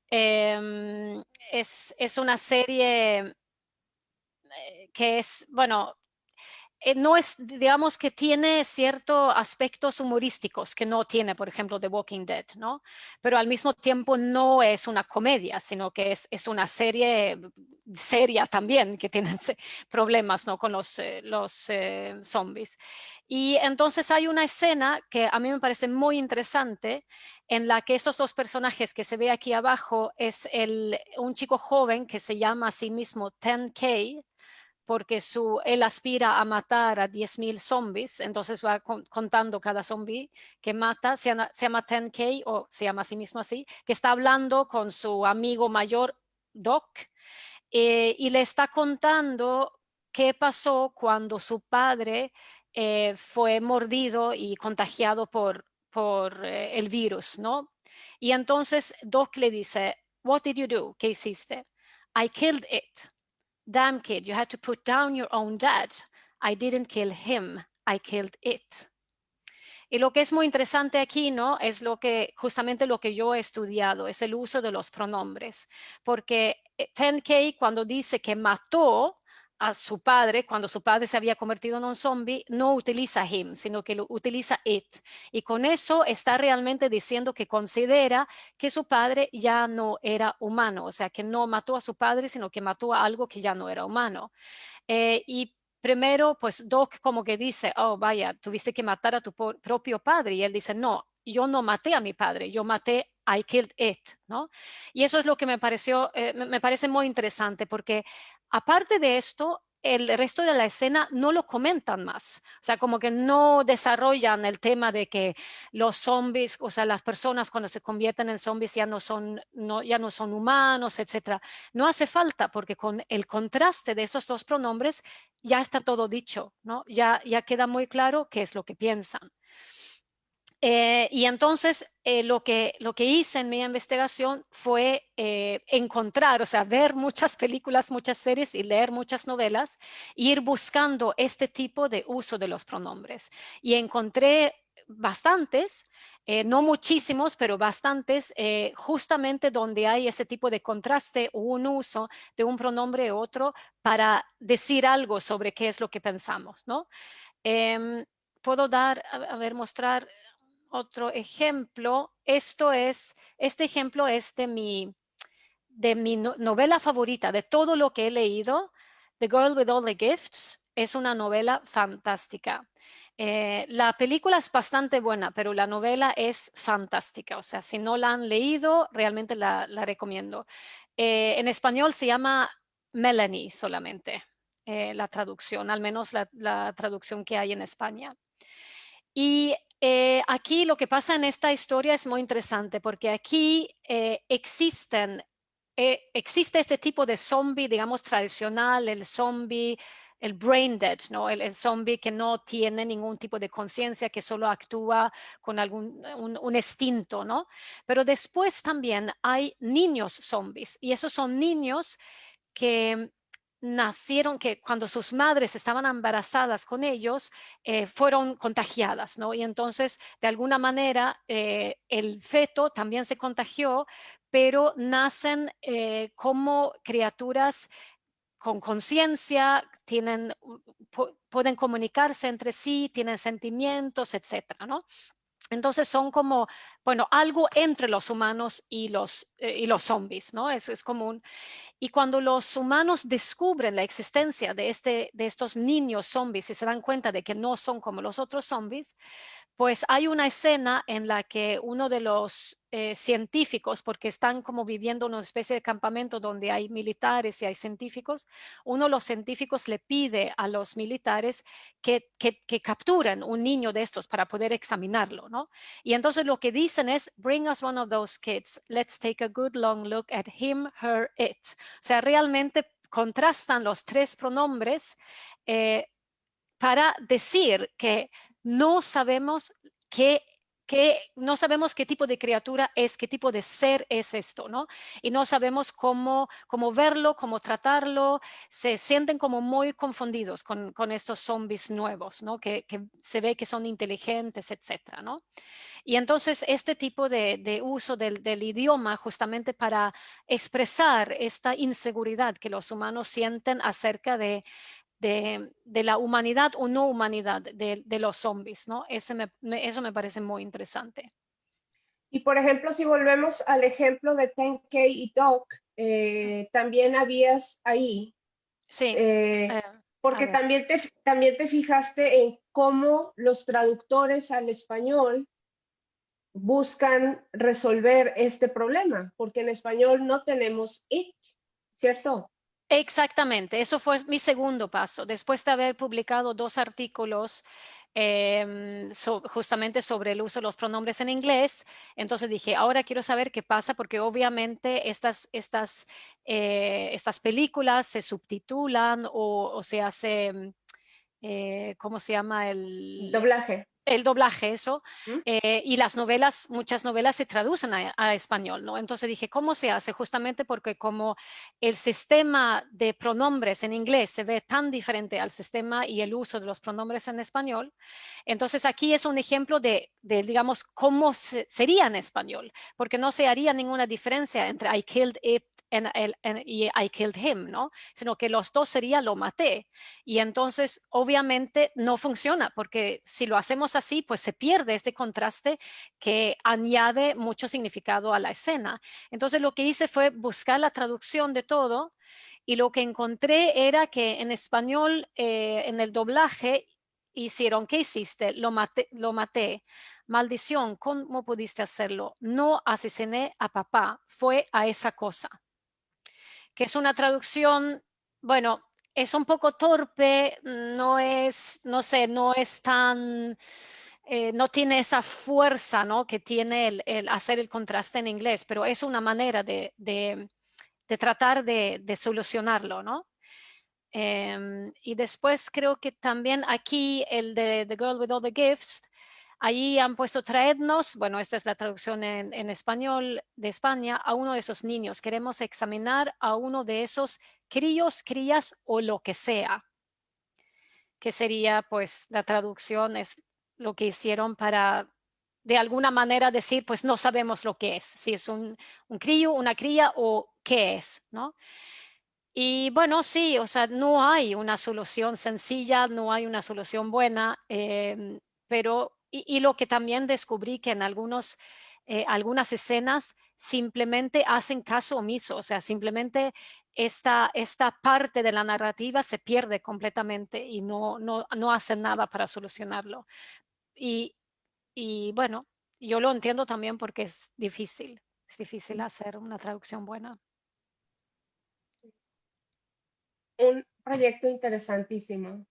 Em, es una serie que es, bueno, no es, digamos que tiene ciertos aspectos humorísticos que no tiene, por ejemplo, The Walking Dead, ¿no? Pero al mismo tiempo no es una comedia, sino que es una serie seria también, que tiene problemas, ¿no? Con los zombies. Y entonces hay una escena que a mí me parece muy interesante, en la que estos dos personajes que se ve aquí abajo es un chico joven que se llama a sí mismo 10K, porque él aspira a matar a 10.000 zombies, entonces va contando cada zombie que mata, se llama 10K o se llama a sí mismo así, que está hablando con su amigo mayor, Doc, y le está contando qué pasó cuando su padre fue mordido y contagiado por el virus, ¿no? Y entonces Doc le dice, "What did you do? ¿Qué hiciste?" "I killed it." "Damn kid, you had to put down your own dad." "I didn't kill him, I killed it." Y lo que es muy interesante aquí, ¿no? Es justamente lo que yo he estudiado, es el uso de los pronombres. Porque 10K cuando dice que mató a su padre, cuando su padre se había convertido en un zombie, no utiliza him, sino que lo utiliza it. Y con eso está realmente diciendo que considera que su padre ya no era humano, o sea, que no mató a su padre, sino que mató a algo que ya no era humano. Y primero, pues Doc como que dice, oh, vaya, tuviste que matar a tu propio padre. Y él dice, no, yo no maté a mi padre, yo maté, I killed it, ¿no? Y eso es lo que me parece muy interesante, porque aparte de esto, el resto de la escena no lo comentan más. O sea, como que no desarrollan el tema de que los zombies, o sea, las personas cuando se convierten en zombies ya no son humanos, etcétera. No hace falta, porque con el contraste de esos dos pronombres ya está todo dicho, ¿no? Ya queda muy claro qué es lo que piensan. Y entonces lo que hice en mi investigación fue encontrar, o sea, ver muchas películas, muchas series y leer muchas novelas, e ir buscando este tipo de uso de los pronombres. Y encontré bastantes, no muchísimos, pero bastantes, justamente donde hay ese tipo de contraste o un uso de un pronombre u otro para decir algo sobre qué es lo que pensamos, ¿no? Puedo mostrar otro ejemplo. Este ejemplo es de mi novela favorita, de todo lo que he leído. The Girl with All the Gifts es una novela fantástica. La película es bastante buena, pero la novela es fantástica. O sea, si no la han leído, realmente la recomiendo. En español se llama Melanie solamente, la traducción, al menos la traducción que hay en España. Y aquí lo que pasa en esta historia es muy interesante, porque aquí existe este tipo de zombie, digamos, tradicional, el zombie, el brain dead, ¿no? El zombie que no tiene ningún tipo de conciencia, que solo actúa con un instinto, ¿no? Pero después también hay niños zombies, y esos son niños que nacieron, que cuando sus madres estaban embarazadas con ellos, fueron contagiadas, ¿no? Y entonces, de alguna manera, el feto también se contagió, pero nacen como criaturas con conciencia, pueden comunicarse entre sí, tienen sentimientos, etcétera, ¿no? Entonces son como, bueno, algo entre los humanos y los zombies, ¿no? Es común. Y cuando los humanos descubren la existencia de estos niños zombies y se dan cuenta de que no son como los otros zombies, pues hay una escena en la que uno de los científicos, porque están como viviendo en una especie de campamento donde hay militares y hay científicos, uno de los científicos le pide a los militares que capturen un niño de estos para poder examinarlo, ¿no? Y entonces lo que dicen es, bring us one of those kids, let's take a good long look at him, her, it. O sea, realmente contrastan los tres pronombres para decir que no sabemos no sabemos qué tipo de criatura es, qué tipo de ser es esto, ¿no? Y no sabemos cómo verlo, cómo tratarlo. Se sienten como muy confundidos con estos zombies nuevos, ¿no? Que se ve que son inteligentes, etcétera, ¿no? Y entonces este tipo de uso del idioma justamente para expresar esta inseguridad que los humanos sienten acerca de de la humanidad o no humanidad de los zombies, ¿no? Eso me parece muy interesante. Y por ejemplo, si volvemos al ejemplo de 10K y Doc, también habías ahí, Sí. porque también te fijaste en cómo los traductores al español buscan resolver este problema, porque en español no tenemos it, ¿cierto? Exactamente, eso fue mi segundo paso. Después de haber publicado 2 artículos justamente sobre el uso de los pronombres en inglés, entonces dije, ahora quiero saber qué pasa, porque obviamente estas películas se subtitulan o se hace, ¿cómo se llama? Doblaje. El doblaje, eso, ¿Mm? y las novelas, muchas novelas se traducen a español, ¿no? Entonces dije, ¿cómo se hace? Justamente porque como el sistema de pronombres en inglés se ve tan diferente al sistema y el uso de los pronombres en español, entonces aquí es un ejemplo digamos, cómo sería en español, porque no se haría ninguna diferencia entre I killed it y I killed him, ¿no? Sino que los dos sería lo maté. Y entonces, obviamente, no funciona, porque si lo hacemos así, pues se pierde este contraste que añade mucho significado a la escena. Entonces, lo que hice fue buscar la traducción de todo y lo que encontré era que en español, en el doblaje, hicieron, ¿qué hiciste? Lo maté. Maldición, ¿cómo pudiste hacerlo? No asesiné a papá, fue a esa cosa. Que es una traducción, bueno, es un poco torpe, no es, no sé, no es tan, no tiene esa fuerza, ¿no? Que tiene el hacer el contraste en inglés, pero es una manera de tratar de solucionarlo, ¿no? Y después creo que también aquí el de The Girl with All the Gifts, ahí han puesto traednos, bueno, esta es la traducción en español de España, a uno de esos niños. Queremos examinar a uno de esos críos, crías o lo que sea, que sería pues la traducción es lo que hicieron para de alguna manera decir, pues no sabemos lo que es, si es un crío, una cría o qué es, ¿no? Y bueno, sí, o sea, no hay una solución sencilla, no hay una solución buena, pero y lo que también descubrí que en algunas escenas simplemente hacen caso omiso, o sea, simplemente esta parte de la narrativa se pierde completamente y no hacen nada para solucionarlo. Y, y bueno, yo lo entiendo también porque es difícil hacer una traducción buena. Un proyecto interesantísimo.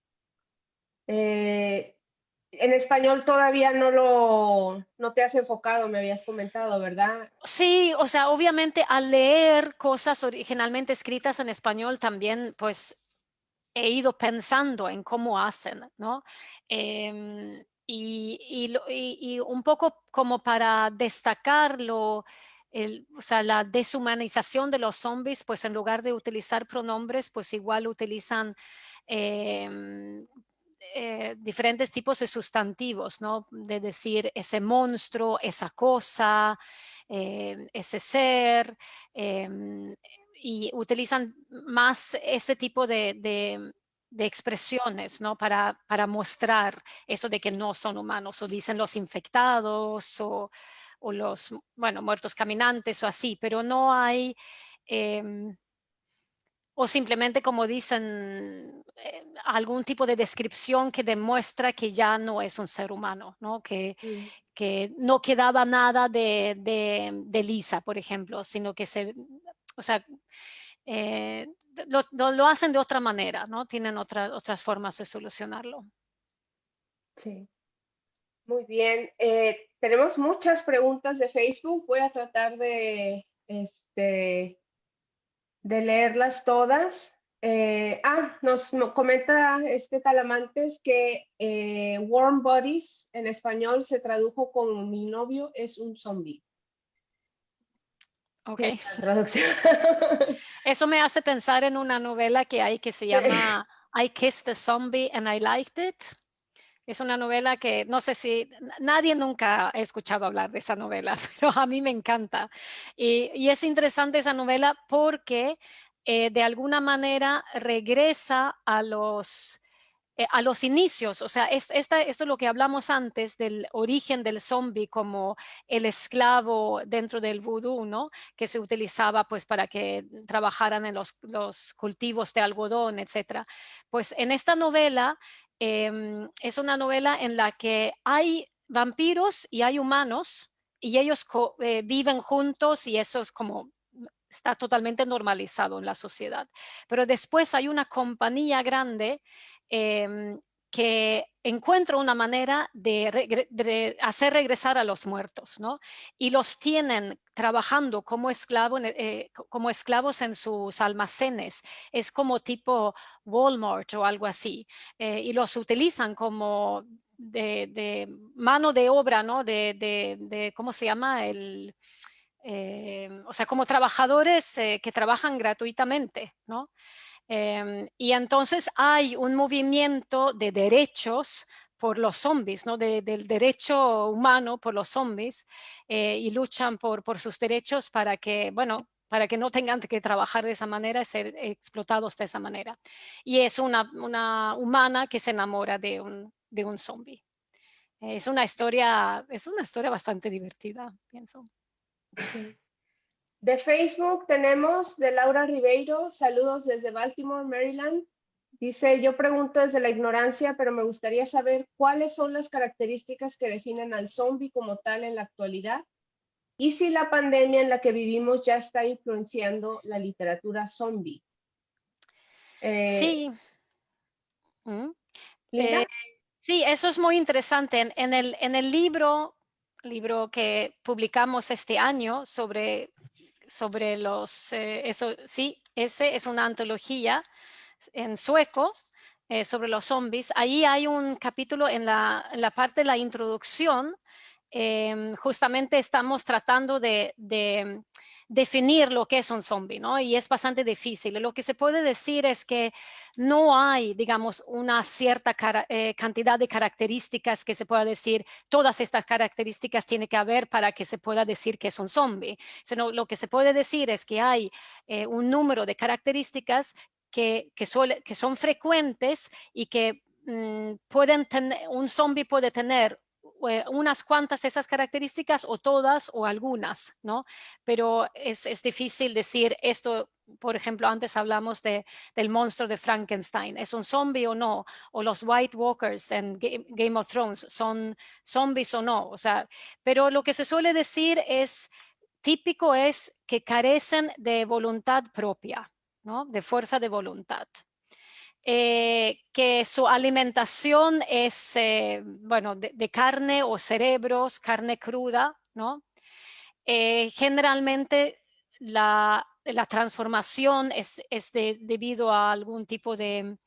En español todavía no te has enfocado, me habías comentado, ¿verdad? Sí, o sea, obviamente al leer cosas originalmente escritas en español también, pues he ido pensando en cómo hacen, ¿no? Y un poco como para destacarlo, o sea, la deshumanización de los zombies, pues en lugar de utilizar pronombres, pues igual utilizan diferentes tipos de sustantivos, ¿no? De decir ese monstruo, esa cosa, ese ser, y utilizan más este tipo de expresiones, ¿no? Para mostrar eso de que no son humanos, o dicen los infectados, o los, bueno, muertos caminantes, o así, pero no hay... o simplemente, como dicen, algún tipo de descripción que demuestra que ya no es un ser humano, ¿no? Que no quedaba nada de Lisa, por ejemplo, sino que o sea, eh, lo hacen de otra manera, ¿no? Tienen otras formas de solucionarlo. Sí, muy bien. Tenemos muchas preguntas de Facebook. Voy a tratar de leerlas todas. Nos comenta este Talamantes que Warm Bodies en español se tradujo como Mi novio es un zombie. Ok. ¿Qué tal traducción? Eso me hace pensar en una novela que hay que se llama I Kissed a Zombie and I Liked It. Es una novela que no sé si nadie nunca ha escuchado hablar de esa novela, pero a mí me encanta. Y es interesante esa novela porque de alguna manera regresa a los inicios. O sea, esto es lo que hablamos antes del origen del zombie como el esclavo dentro del vudú, ¿no? Que se utilizaba pues para que trabajaran en los cultivos de algodón, etc. Pues en esta novela es una novela en la que hay vampiros y hay humanos y ellos viven juntos y eso es como está totalmente normalizado en la sociedad. Pero después hay una compañía grande que encuentra una manera de hacer regresar a los muertos, ¿no? Y los tienen trabajando como esclavos en sus almacenes. Es como tipo Walmart o algo así. Y los utilizan como de mano de obra, ¿no? ¿Cómo se llama? O sea, como trabajadores que trabajan gratuitamente, ¿no? Y entonces hay un movimiento de derechos por los zombies, ¿no? Del derecho humano por los zombies y luchan por sus derechos para que, bueno, para que no tengan que trabajar de esa manera y ser explotados de esa manera. Y es una humana que se enamora de un zombie. Es una historia bastante divertida, pienso. De Facebook tenemos de Laura Ribeiro, saludos desde Baltimore, Maryland. Dice, yo pregunto desde la ignorancia, pero me gustaría saber cuáles son las características que definen al zombie como tal en la actualidad y si la pandemia en la que vivimos ya está influenciando la literatura zombie. Sí. Linda. Sí, eso es muy interesante. En el libro que publicamos este año sobre eso, sí, ese es una antología en sueco sobre los zombies. Ahí hay un capítulo en la parte de la introducción. Justamente estamos tratando de definir lo que es un zombie, ¿no? Y es bastante difícil. Lo que se puede decir es que no hay, digamos, una cierta cantidad de características que se pueda decir, todas estas características tiene que haber para que se pueda decir que es un zombie. Sino lo que se puede decir es que hay un número de características que son frecuentes y que un zombie puede tener unas cuantas de esas características o todas o algunas, ¿no? Pero es difícil decir esto. Por ejemplo, antes hablamos del monstruo de Frankenstein. ¿Es un zombie o no? O los White Walkers en Game of Thrones, ¿son zombies o no? O sea, pero lo que se suele decir típico es que carecen de voluntad propia, ¿no? De fuerza de voluntad. Que su alimentación es, bueno, de carne o cerebros, carne cruda, ¿no? Generalmente la transformación es debido a algún tipo de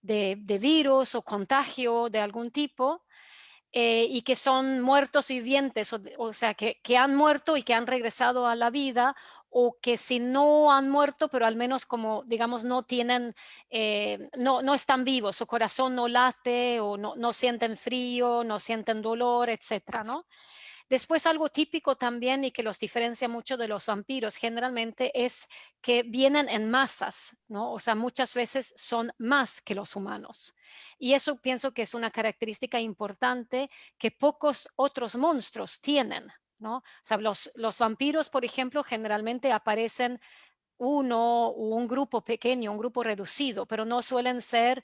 virus o contagio de algún tipo. Y que son muertos vivientes, o sea, que han muerto y que han regresado a la vida, o que si no han muerto, pero al menos como, digamos, no tienen, no están vivos, su corazón no late, o no sienten frío, no sienten dolor, etcétera, ¿no? Después, algo típico también y que los diferencia mucho de los vampiros generalmente es que vienen en masas, ¿no? O sea, muchas veces son más que los humanos. Y eso pienso que es una característica importante que pocos otros monstruos tienen, ¿no? O sea, los vampiros, por ejemplo, generalmente aparecen uno o un grupo pequeño, un grupo reducido, pero no suelen ser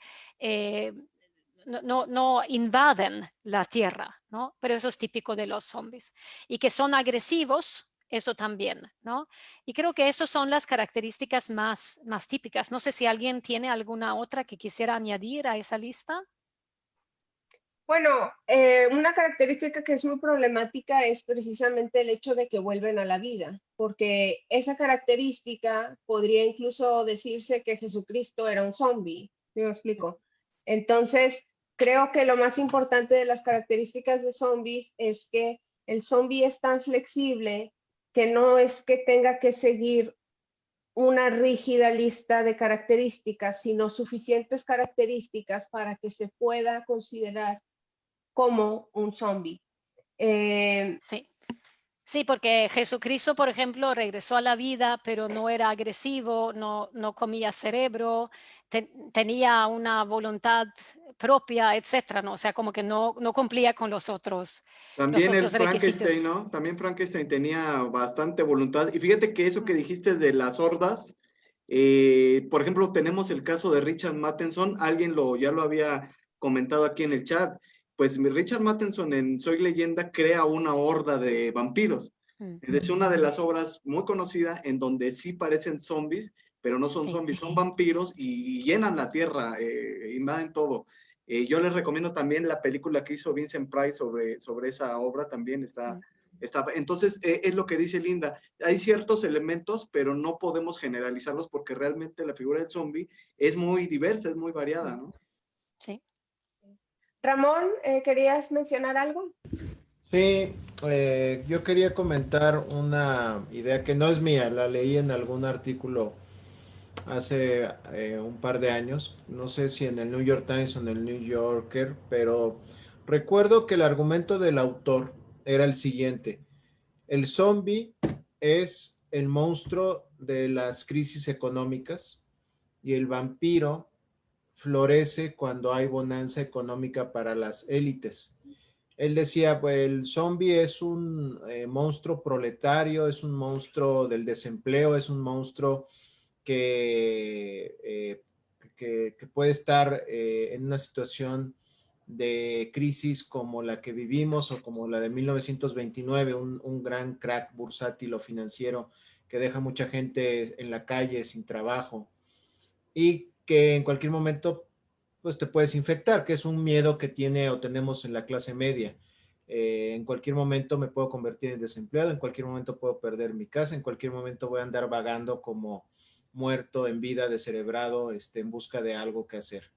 no invaden la tierra, ¿no? Pero eso es típico de los zombies. Y que son agresivos, eso también, ¿no? Y creo que esas son las características más típicas. No sé si alguien tiene alguna otra que quisiera añadir a esa lista. Bueno, una característica que es muy problemática es precisamente el hecho de que vuelven a la vida, porque esa característica podría incluso decirse que Jesucristo era un zombie, ¿sí me explico? Entonces, creo que lo más importante de las características de zombies es que el zombie es tan flexible que no es que tenga que seguir una rígida lista de características, sino suficientes características para que se pueda considerar como un zombie. Sí. Sí, porque Jesucristo, por ejemplo, regresó a la vida, pero no era agresivo, no comía cerebro, tenía una voluntad propia, etcétera, ¿no? O sea, como que no cumplía con los También el otros Frankenstein, requisitos. ¿no? También Frankenstein tenía bastante voluntad. Y fíjate que eso que dijiste de las hordas, por ejemplo, tenemos el caso de Richard Matheson, ya lo había comentado aquí en el chat. Pues Richard Matheson en Soy Leyenda crea una horda de vampiros. Mm, Es una de las obras muy conocidas en donde sí parecen zombies, pero no son sí. zombies, son vampiros y llenan la tierra, invaden todo. Yo les recomiendo también la película que hizo Vincent Price sobre esa obra, también Mm. está. Entonces, es lo que dice Linda, hay ciertos elementos, pero no podemos generalizarlos porque realmente la figura del zombie es muy diversa, es muy variada, ¿no? Sí. Ramón, ¿querías mencionar algo? Sí, yo quería comentar una idea que no es mía, la leí en algún artículo hace un par de años, no sé si en el New York Times o en el New Yorker, pero recuerdo que el argumento del autor era el siguiente: el zombie es el monstruo de las crisis económicas y el vampiro florece cuando hay bonanza económica para las élites. Él decía, pues el zombie es un monstruo proletario, es un monstruo del desempleo, es un monstruo que, que puede estar en una situación de crisis como la que vivimos o como la de 1929, un gran crack bursátil o financiero que deja mucha gente en la calle sin trabajo y que en cualquier momento pues te puedes infectar, que es un miedo que tiene o tenemos en la clase media. En cualquier momento me puedo convertir en desempleado, en cualquier momento puedo perder mi casa, en cualquier momento voy a andar vagando como muerto en vida, descerebrado, en busca de algo que hacer.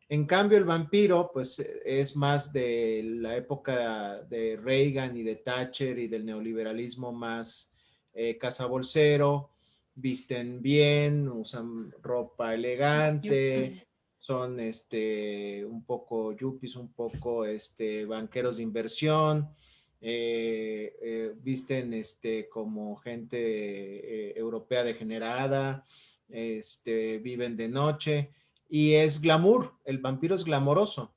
En cambio, el vampiro, pues es más de la época de Reagan y de Thatcher y del neoliberalismo más cazabolsero, visten bien, usan ropa elegante, Yuppies. son un poco yuppies, un poco banqueros de inversión, visten como gente europea degenerada, viven de noche y es glamour, el vampiro es glamoroso.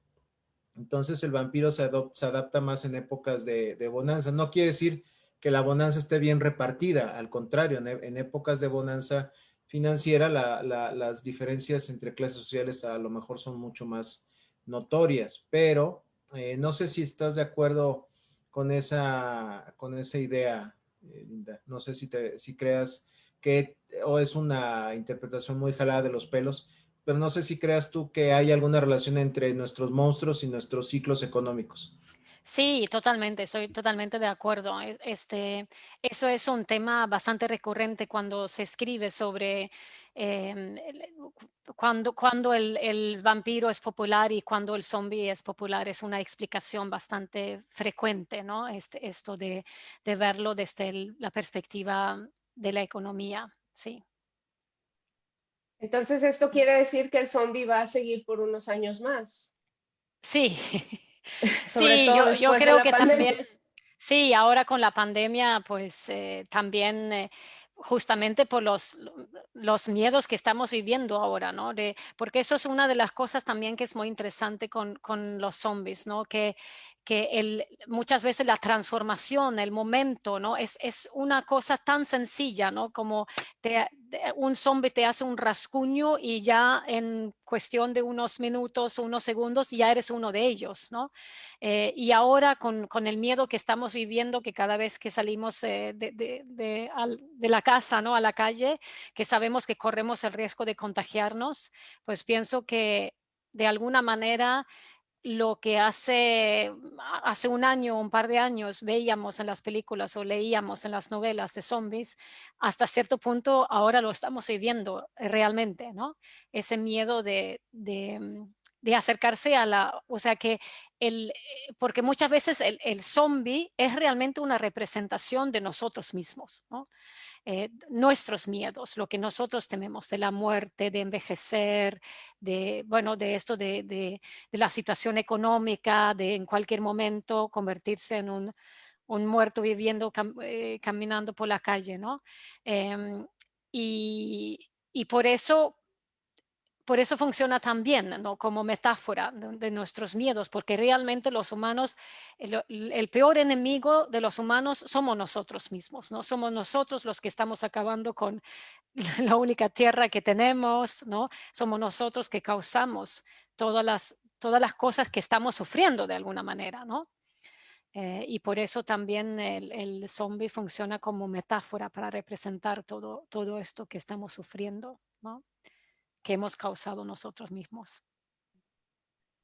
Entonces el vampiro se adapta más en épocas de bonanza. No quiere decir que la bonanza esté bien repartida, al contrario, en épocas de bonanza financiera las diferencias entre clases sociales a lo mejor son mucho más notorias, pero no sé si estás de acuerdo con esa idea, Linda. No sé si creas que, o es una interpretación muy jalada de los pelos, pero no sé si creas tú que hay alguna relación entre nuestros monstruos y nuestros ciclos económicos. Sí, totalmente, estoy totalmente de acuerdo. Eso es un tema bastante recurrente cuando se escribe sobre cuando el vampiro es popular y cuando el zombie es popular. Es una explicación bastante frecuente, ¿no? Esto de verlo desde la perspectiva de la economía, sí. Entonces, esto quiere decir que el zombie va a seguir por unos años más, Sí, sobre sí, todo yo después de creo la que también. pandemia. Sí, ahora con la pandemia, pues también justamente por los miedos que estamos viviendo ahora, ¿no? Porque eso es una de las cosas también que es muy interesante con los zombies, ¿no? Que muchas veces la transformación, el momento, ¿no? Es una cosa tan sencilla, ¿no? Como un zombie te hace un rasguño y ya en cuestión de unos minutos o unos segundos ya eres uno de ellos, ¿no? Y ahora con el miedo que estamos viviendo, que cada vez que salimos de la casa, ¿no? A la calle, que sabemos que corremos el riesgo de contagiarnos, pues pienso que de alguna manera lo que hace un año, un par de años veíamos en las películas o leíamos en las novelas de zombies, hasta cierto punto ahora lo estamos viviendo realmente, ¿no? Ese miedo de acercarse o sea que porque muchas veces el zombie es realmente una representación de nosotros mismos, ¿no? Nuestros miedos, lo que nosotros tememos de la muerte, de envejecer, bueno, de esto de la situación económica, de en cualquier momento convertirse en un muerto viviendo, caminando por la calle, ¿no? Y por eso funciona también, ¿no? Como metáfora de nuestros miedos, porque realmente los humanos, el peor enemigo de los humanos somos nosotros mismos, ¿no? Somos nosotros los que estamos acabando con la única tierra que tenemos, ¿no? Somos nosotros que causamos todas las cosas que estamos sufriendo de alguna manera, ¿no? Y por eso también el zombie funciona como metáfora para representar todo esto que estamos sufriendo, ¿no? Que hemos causado nosotros mismos.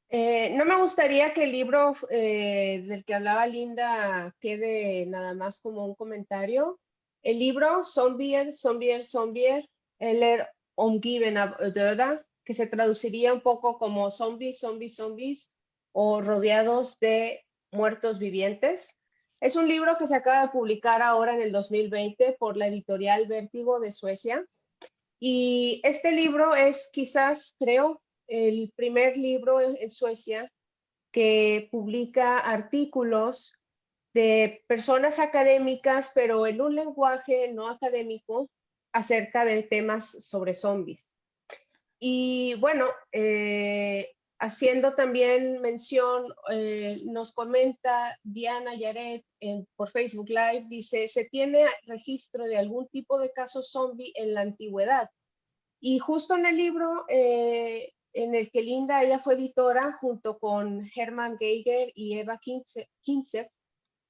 No me gustaría que el libro del que hablaba Linda quede nada más como un comentario. El libro Zombier, Zombier, Zombier, eller omgiven av döda, que se traduciría un poco como zombies, zombies, zombies, o rodeados de muertos vivientes. Es un libro que se acaba de publicar ahora en el 2020 por la editorial Vértigo de Suecia. Y este libro es quizás, creo, el primer libro en Suecia que publica artículos de personas académicas, pero en un lenguaje no académico, acerca de temas sobre zombies. Y bueno, haciendo también mención, nos comenta Diana Yaret por Facebook Live, dice, se tiene registro de algún tipo de caso zombie en la antigüedad. Y justo en el libro en el que Linda, ella fue editora, junto con Hermann Geiger y Eva Kinsef,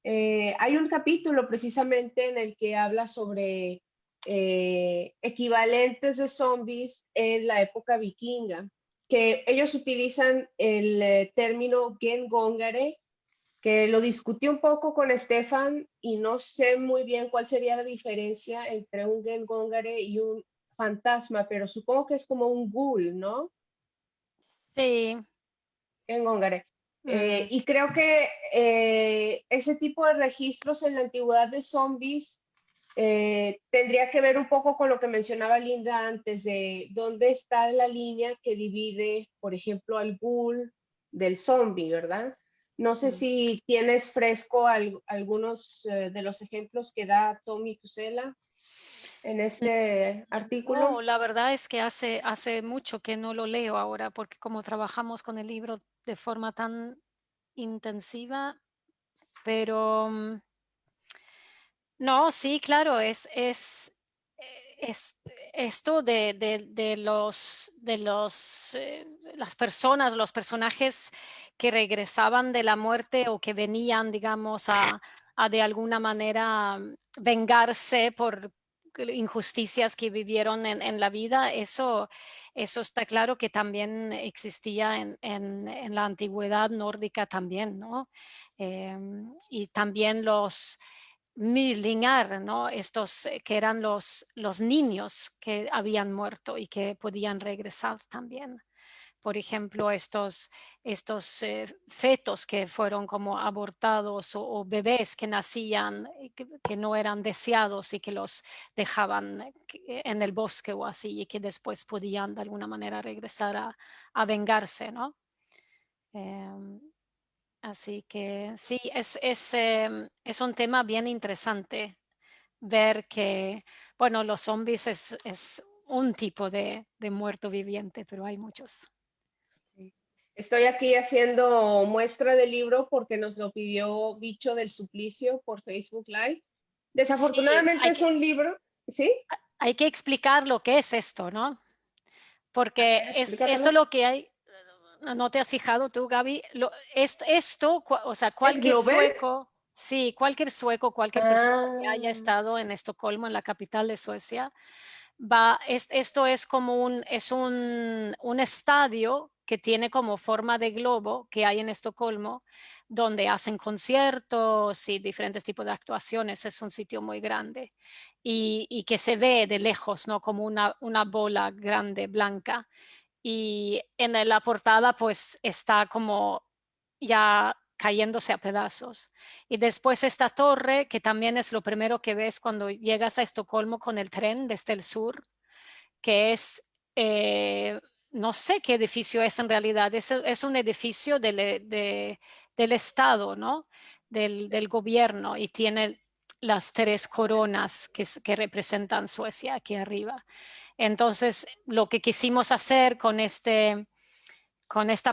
hay un capítulo precisamente en el que habla sobre equivalentes de zombies en la época vikinga, que ellos utilizan el término Gengongare, que lo discutí un poco con Stefan y no sé muy bien cuál sería la diferencia entre un Gengongare y un fantasma, pero supongo que es como un ghoul, ¿no? Sí. Gengongare. Y creo que ese tipo de registros en la antigüedad de zombies tendría que ver un poco con lo que mencionaba Linda antes, de dónde está la línea que divide, por ejemplo, al ghoul del zombie, ¿verdad? No sé si tienes fresco algunos de los ejemplos que da Tommy Kucela en este artículo. No, la verdad es que hace mucho que no lo leo ahora, porque como trabajamos con el libro de forma tan intensiva, pero no, sí, claro, es esto de las personas, los personajes que regresaban de la muerte o que venían, digamos, a de alguna manera vengarse por injusticias que vivieron en la vida, eso está claro que también existía en la antigüedad nórdica también, ¿no? Y también los Mylingar, ¿no? Estos que eran los niños que habían muerto y que podían regresar también. Por ejemplo, estos fetos que fueron como abortados o bebés que nacían, que no eran deseados y que los dejaban en el bosque o así y que después podían de alguna manera regresar a vengarse, ¿no? Así que sí, es un tema bien interesante ver que, bueno, los zombies es un tipo de muerto viviente, pero hay muchos. Sí. Estoy aquí haciendo muestra del libro porque nos lo pidió Bicho del Suplicio por Facebook Live. Desafortunadamente es un libro, ¿sí? Hay que explicar lo que es esto, ¿no? Porque esto lo que hay. ¿No te has fijado tú, Gaby? Esto, o sea, ¿Es cualquier Globen? sueco, sí, cualquier sueco, cualquier persona que haya estado en Estocolmo, en la capital de Suecia, esto es como un estadio que tiene como forma de globo que hay en Estocolmo, donde hacen conciertos y diferentes tipos de actuaciones. Es un sitio muy grande y que se ve de lejos, ¿no? Como una bola grande, blanca. Y en la portada pues está como ya cayéndose a pedazos. Y después esta torre, que también es lo primero que ves cuando llegas a Estocolmo con el tren desde el sur, que es, no sé qué edificio es en realidad, es un edificio del Estado, ¿no? del gobierno y tiene las 3 coronas que representan Suecia aquí arriba. Entonces, lo que quisimos hacer con esta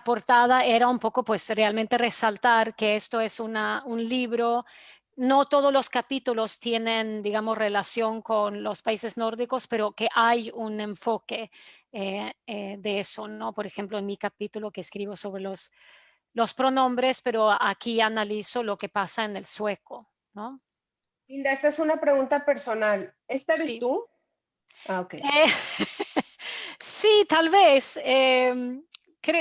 portada era un poco, pues, realmente resaltar que esto es un libro. No todos los capítulos tienen, digamos, relación con los países nórdicos, pero que hay un enfoque de eso, ¿no? Por ejemplo, en mi capítulo que escribo sobre los pronombres, pero aquí analizo lo que pasa en el sueco, ¿no? Linda, esta es una pregunta personal. ¿Esta eres Sí. tú? Ah, ok. Sí, tal vez.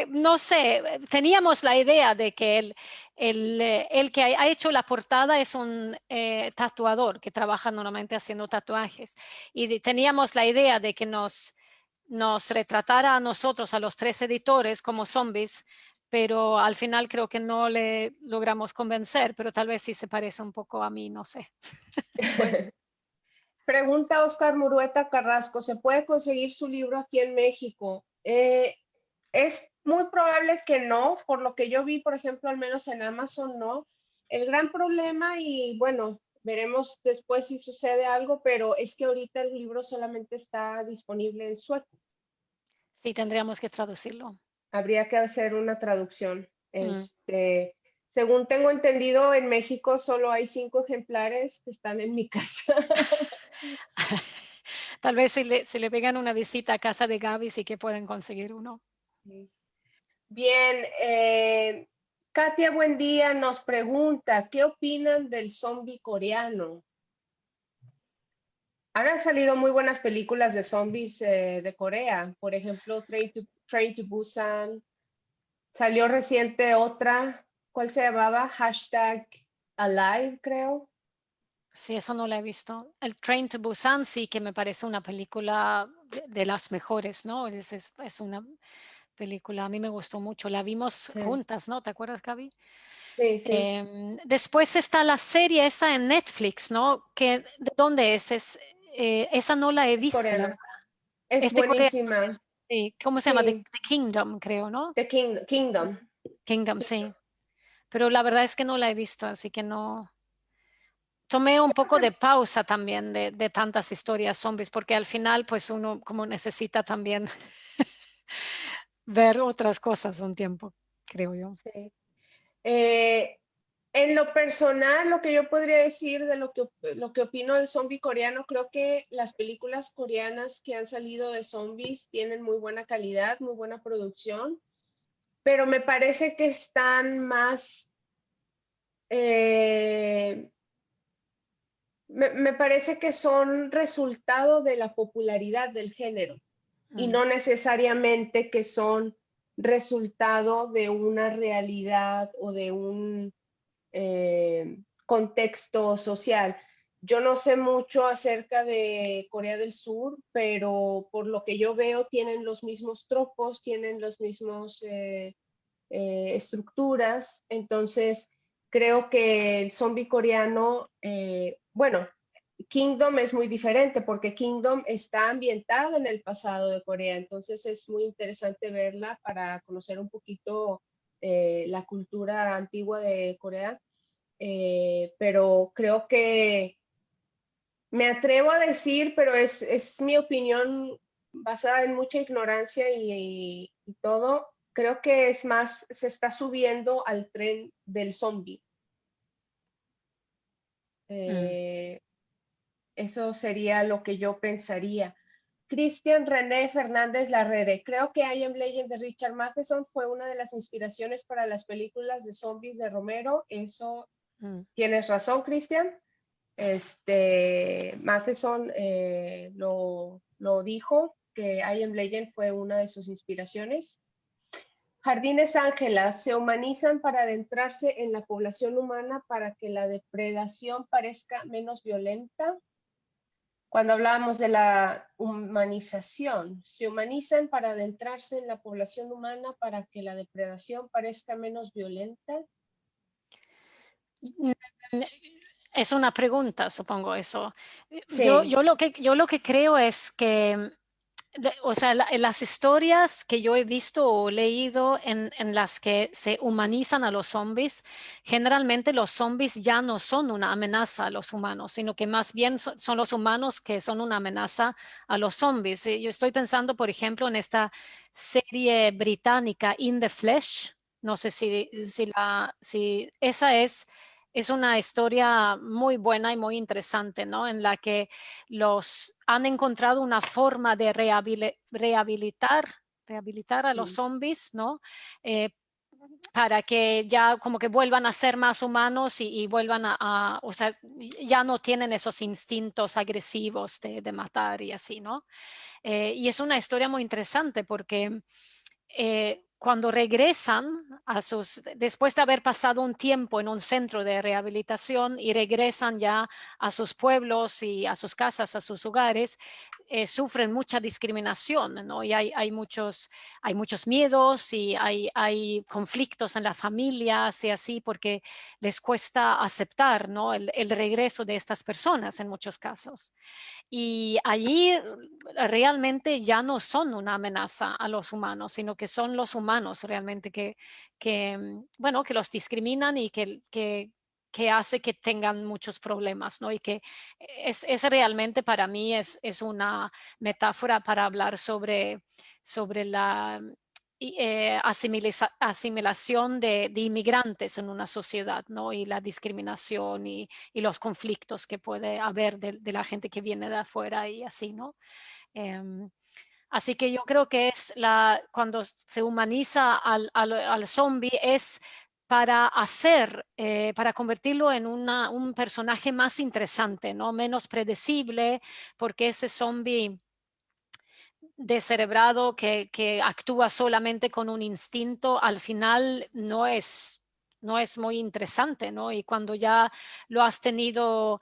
No sé, teníamos la idea de que el que ha hecho la portada es un tatuador que trabaja normalmente haciendo tatuajes. Y teníamos la idea de que nos retratara a nosotros, a los 3 editores, como zombies, pero al final creo que no le logramos convencer, pero tal vez sí se parece un poco a mí, no sé. Pues, Pregunta Oscar Murueta Carrasco, ¿se puede conseguir su libro aquí en México? Es muy probable que no, por lo que yo vi, por ejemplo, al menos en Amazon, no. El gran problema, y bueno, veremos después si sucede algo, pero es que ahorita el libro solamente está disponible en sueco. sí, tendríamos que traducirlo. Habría que hacer una traducción. Según tengo entendido, en México solo hay 5 ejemplares que están en mi casa. Tal vez si le pegan una visita a casa de Gaby, sí que pueden conseguir uno. Bien, Katia, buen día, nos pregunta, ¿qué opinan del zombie coreano? Han salido muy buenas películas de zombies de Corea, por ejemplo, Train to Busan. Salió reciente otra, ¿cuál se llamaba? #Alive, creo. Sí, eso no la he visto. El Train to Busan sí que me parece una película de las mejores, ¿no? Es una película, a mí me gustó mucho. La vimos Sí, juntas, ¿no? ¿Te acuerdas, Gaby? sí. Después está la serie esta en Netflix, ¿no? ¿De dónde es? Esa no la he Es visto, la verdad. coreana. Es Es de Corea, buenísima. sí. ¿Cómo se llama? Sí, The Kingdom, creo, ¿no? The Kingdom. Kingdom, sí. Pero la verdad es que no la he visto, así que no. Tomé un poco de pausa también de tantas historias zombies, porque al final, pues uno como necesita también ver otras cosas un tiempo, creo yo. Sí. En lo personal, lo que yo podría decir de lo que opino del zombie coreano, creo que las películas coreanas que han salido de zombies tienen muy buena calidad, muy buena producción, pero me parece que están más, me parece que son resultado de la popularidad del género y no necesariamente que son resultado de una realidad o de un contexto social. Yo no sé mucho acerca de Corea del Sur, pero por lo que yo veo tienen los mismos tropos, tienen los mismos estructuras, entonces creo que el zombie coreano, bueno, Kingdom es muy diferente porque Kingdom está ambientada en el pasado de Corea, entonces es muy interesante verla para conocer un poquito la cultura antigua de Corea, pero creo que me atrevo a decir, pero es mi opinión basada en mucha ignorancia y todo, creo que es más, se está subiendo al tren del zombie. Eso sería lo que yo pensaría. Christian René Fernández Larrere. Creo que I Am Legend de Richard Matheson fue una de las inspiraciones para las películas de zombies de Romero. Eso tienes razón, Christian. Matheson lo dijo, que I Am Legend fue una de sus inspiraciones. Jardines Ángelas se humanizan para adentrarse en la población humana para que la depredación parezca menos violenta. Cuando hablábamos de la humanización, se humanizan para adentrarse en la población humana para que la depredación parezca menos violenta. Es una pregunta, supongo eso. Sí. Yo lo que creo es que o sea, las historias que yo he visto o leído en las que se humanizan a los zombies, generalmente los zombies ya no son una amenaza a los humanos, sino que más bien son los humanos que son una amenaza a los zombies. Yo estoy pensando, por ejemplo, en esta serie británica In the Flesh. No sé si esa es una historia muy buena y muy interesante, ¿no? En la que los han encontrado una forma de rehabilitar a los zombies, ¿no? Eh, para que ya como que vuelvan a ser más humanos y vuelvan o sea, ya no tienen esos instintos agresivos de matar y así, ¿no? Y es una historia muy interesante porque cuando regresan después de haber pasado un tiempo en un centro de rehabilitación y regresan ya a sus pueblos y a sus casas, a sus hogares, sufren mucha discriminación, ¿no? Y hay muchos miedos y hay conflictos en las familias y así porque les cuesta aceptar, ¿no? el regreso de estas personas en muchos casos. Y allí realmente ya no son una amenaza a los humanos, sino que son los humanos realmente bueno, que los discriminan y que hace que tengan muchos problemas, ¿no? Y que es realmente para mí es una metáfora para hablar sobre la asimilación de inmigrantes en una sociedad, ¿no? Y la discriminación y los conflictos que puede haber de la gente que viene de afuera y así, ¿no? Em, Así que yo creo que cuando se humaniza al zombie es para convertirlo en un personaje más interesante, ¿no? Menos predecible, porque ese zombie descerebrado que actúa solamente con un instinto, al final no es muy interesante, ¿no? Y cuando ya lo has tenido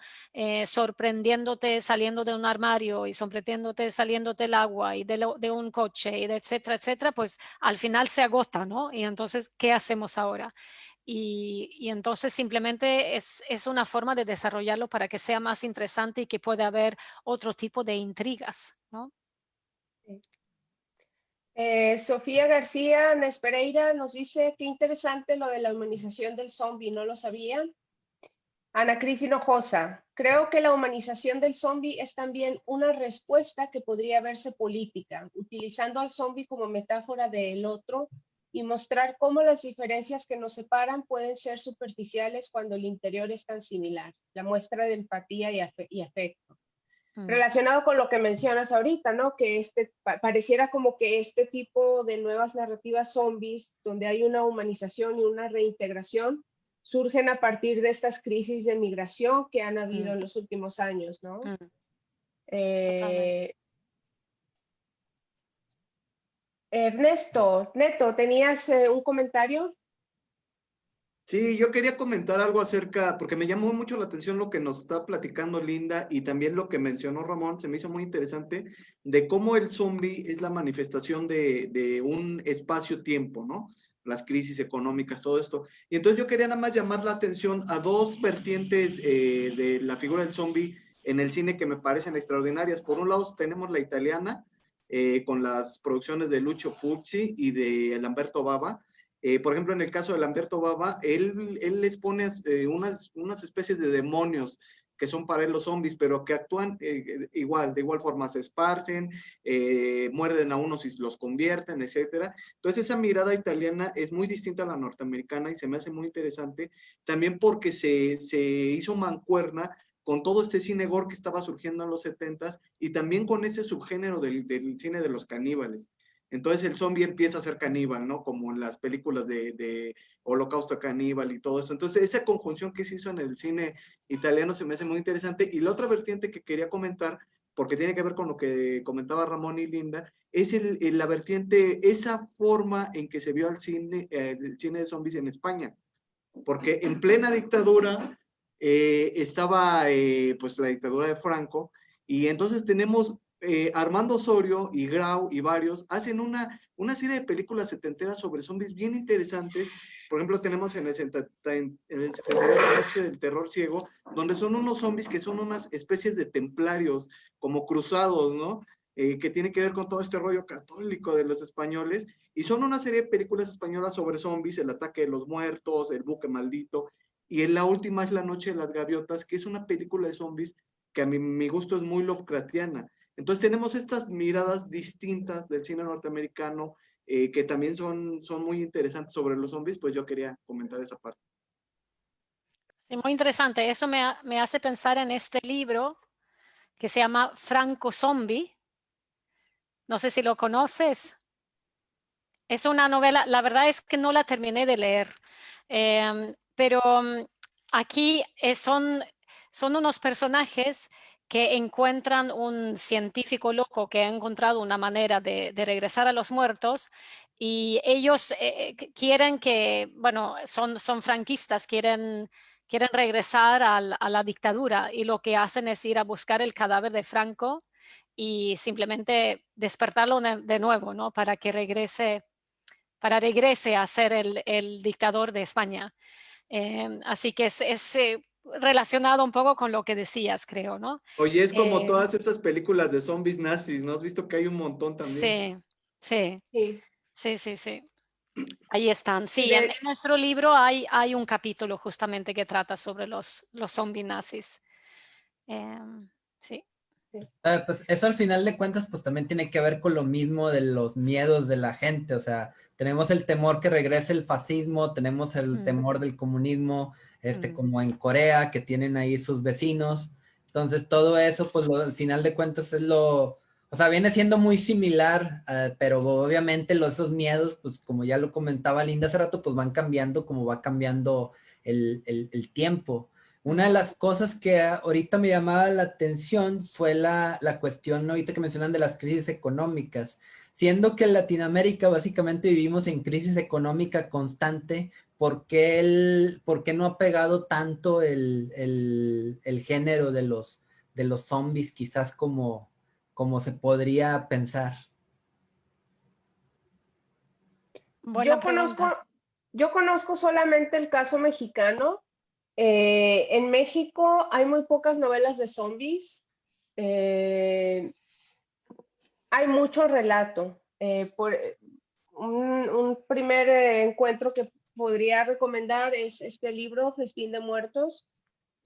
sorprendiéndote saliendo de un armario y sorprendiéndote saliéndote del agua y de un coche y etcétera, etcétera, pues al final se agota, ¿no? Y entonces, ¿qué hacemos ahora? Y entonces simplemente es una forma de desarrollarlo para que sea más interesante y que pueda haber otro tipo de intrigas, ¿no? Sofía García Nespereira nos dice qué interesante lo de la humanización del zombie, no lo sabía. Ana Cris Hinojosa, creo que la humanización del zombie es también una respuesta que podría verse política, utilizando al zombie como metáfora del otro y mostrar cómo las diferencias que nos separan pueden ser superficiales cuando el interior es tan similar, la muestra de empatía y afecto. Relacionado con lo que mencionas ahorita, ¿no? Que pareciera como que este tipo de nuevas narrativas zombies, donde hay una humanización y una reintegración, surgen a partir de estas crisis de migración que han habido en los últimos años, ¿no? Ernesto, Neto, ¿tenías un comentario? Sí, yo quería comentar algo acerca, porque me llamó mucho la atención lo que nos está platicando Linda y también lo que mencionó Ramón, se me hizo muy interesante, de cómo el zombie es la manifestación de un espacio-tiempo, ¿no? Las crisis económicas, todo esto. Y entonces yo quería nada más llamar la atención a dos vertientes de la figura del zombie en el cine que me parecen extraordinarias. Por un lado tenemos la italiana, con las producciones de Lucio Fulci y de Lamberto Bava. Por ejemplo, en el caso de Lamberto Bava, él les pone unas especies de demonios que son para él los zombies, pero que actúan de igual forma se esparcen, muerden a unos y los convierten, etcétera. Entonces esa mirada italiana es muy distinta a la norteamericana y se me hace muy interesante, también porque se hizo mancuerna con todo este cine gore que estaba surgiendo en los 70s y también con ese subgénero del cine de los caníbales. Entonces el zombie empieza a ser caníbal, ¿no? Como en las películas de Holocausto Caníbal y todo esto. Entonces esa conjunción que se hizo en el cine italiano se me hace muy interesante. Y la otra vertiente que quería comentar, porque tiene que ver con lo que comentaba Ramón y Linda, es la vertiente, esa forma en que se vio el cine de zombies en España. Porque en plena dictadura estaba pues la dictadura de Franco, y entonces tenemos Armando Osorio y Grau y varios hacen una serie de películas setenteras sobre zombies bien interesantes. Por ejemplo, tenemos en el 78 Noche del Terror Ciego, donde son unos zombies que son unas especies de templarios, como cruzados, ¿no? que tiene que ver con todo este rollo católico de los españoles, y son una serie de películas españolas sobre zombies, el ataque de los muertos, el buque maldito, y en la última es La Noche de las Gaviotas, que es una película de zombies que a mi gusto es muy Lovecraftiana. Entonces tenemos estas miradas distintas del cine norteamericano, que también son muy interesantes sobre los zombies, pues yo quería comentar esa parte. Sí, muy interesante. Eso me hace pensar en este libro que se llama Franco Zombie. No sé si lo conoces. Es una novela, la verdad es que no la terminé de leer, pero aquí son unos personajes que encuentran un científico loco que ha encontrado una manera de regresar a los muertos, y ellos quieren que, bueno, son franquistas, quieren regresar a la dictadura, y lo que hacen es ir a buscar el cadáver de Franco y simplemente despertarlo de nuevo, ¿no? Para regrese a ser el dictador de España. Así que es relacionado un poco con lo que decías, creo, ¿no? Oye, es como Eh, todas estas películas de zombies nazis, ¿no? Has visto que hay un montón también. sí, sí, Sí, sí, sí, sí. Ahí están. sí, Sí, en nuestro libro hay un capítulo justamente que trata sobre los zombies nazis. Sí. Pues eso al final de cuentas pues también tiene que ver con lo mismo de los miedos de la gente, o sea, tenemos el temor que regrese el fascismo, tenemos el Mm, temor del comunismo, mm. como en Corea, que tienen ahí sus vecinos, entonces todo eso pues al final de cuentas es o sea, viene siendo muy similar, pero obviamente esos miedos, pues como ya lo comentaba Linda hace rato, pues van cambiando como va cambiando el tiempo. Una de las cosas que ahorita me llamaba la atención fue la cuestión ahorita que mencionan de las crisis económicas. Siendo que en Latinoamérica básicamente vivimos en crisis económica constante, por qué no ha pegado tanto el género de los zombies quizás como se podría pensar? Buena yo conozco, pregunta. yo conozco solamente el caso mexicano. En México hay muy pocas novelas de zombies. Eh, Hay mucho relato. Un primer encuentro que podría recomendar es este libro, Festín de Muertos.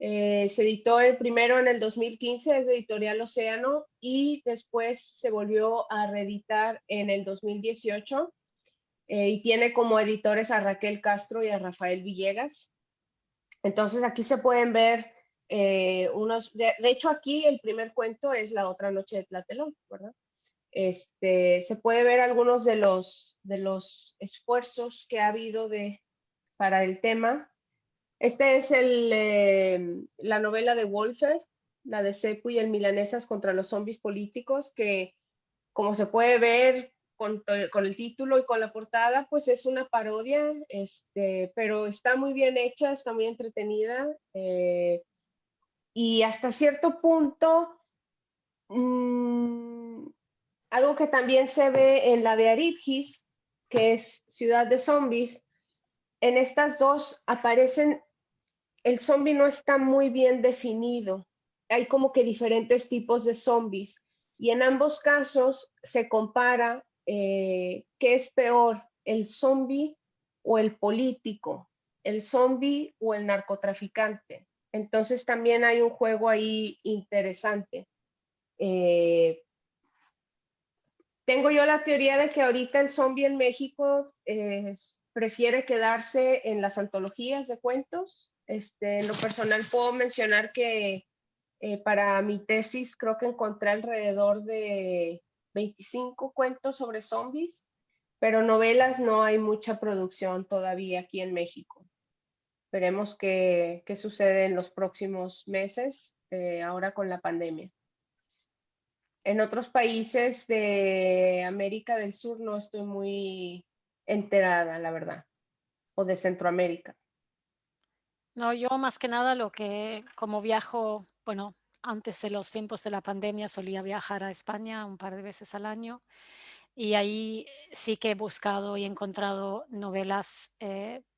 Se editó el primero en el 2015, es de Editorial Océano, y después se volvió a reeditar en el 2018, y tiene como editores a Raquel Castro y a Rafael Villegas. Entonces aquí se pueden ver de hecho aquí el primer cuento es La otra noche de Tlatelolco, ¿verdad? Se puede ver algunos de los esfuerzos que ha habido para el tema. Este es la novela de Wolfer, la de Sepu y el Milanesas contra los zombies políticos, que como se puede ver con el título y con la portada, pues es una parodia, pero está muy bien hecha, está muy entretenida, y hasta cierto punto, mmm, algo que también se ve en la de Aripgis, que es Ciudad de Zombies, en estas dos aparecen, el zombie no está muy bien definido. Hay como que diferentes tipos de zombies. Y en ambos casos se compara qué es peor, el zombie o el político, el zombie o el narcotraficante. Entonces también hay un juego ahí interesante. Eh, Tengo yo la teoría de que ahorita el zombie en México prefiere quedarse en las antologías de cuentos. En lo personal puedo mencionar que para mi tesis creo que encontré alrededor de 25 cuentos sobre zombies, pero novelas no hay mucha producción todavía aquí en México. Veremos qué sucede en los próximos meses, ahora con la pandemia. En otros países de América del Sur no estoy muy enterada, la verdad, o de Centroamérica. No, yo más que nada como viajo, bueno, antes de los tiempos de la pandemia solía viajar a España un par de veces al año, y ahí sí que he buscado y encontrado novelas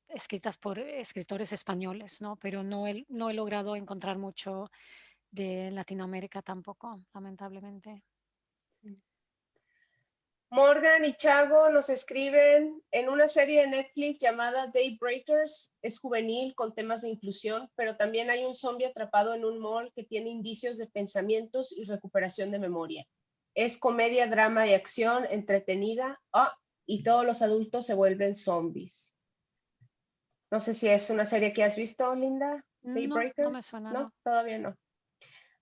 escritas por escritores españoles, ¿no? Pero no he logrado encontrar mucho de Latinoamérica tampoco, lamentablemente. Morgan y Chago nos escriben en una serie de Netflix llamada Daybreakers. Es juvenil con temas de inclusión, pero también hay un zombie atrapado en un mall que tiene indicios de pensamientos y recuperación de memoria. Es comedia, drama y acción, entretenida. Y todos los adultos se vuelven zombies. No sé si es una serie que has visto, Linda. No, Daybreaker. no me suena, No, no. todavía no.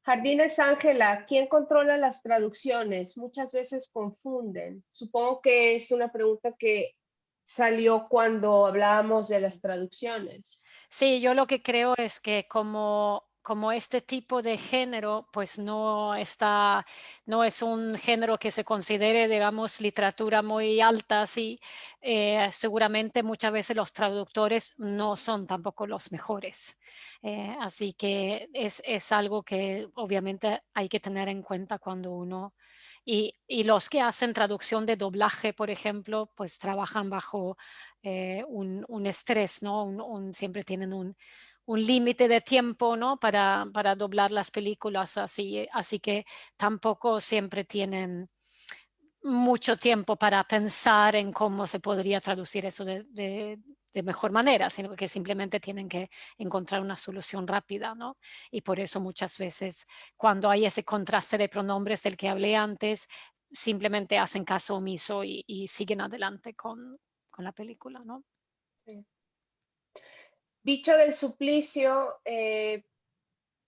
Jardines Ángela, ¿quién controla las traducciones? Muchas veces confunden. Supongo que es una pregunta que salió cuando hablábamos de las traducciones. Sí, yo lo que creo es que como este tipo de género, pues no es un género que se considere, digamos, literatura muy alta, sí, seguramente muchas veces los traductores no son tampoco los mejores. Así que es algo que obviamente hay que tener en cuenta cuando uno... Y los que hacen traducción de doblaje, por ejemplo, pues trabajan bajo un estrés, ¿no? Siempre tienen un límite de tiempo, ¿no? Para doblar las películas, así que tampoco siempre tienen mucho tiempo para pensar en cómo se podría traducir eso de mejor manera, sino que simplemente tienen que encontrar una solución rápida, ¿no? Y por eso muchas veces cuando hay ese contraste de pronombres del que hablé antes, simplemente hacen caso omiso y siguen adelante con la película, ¿no? Sí. Bicho del Suplicio,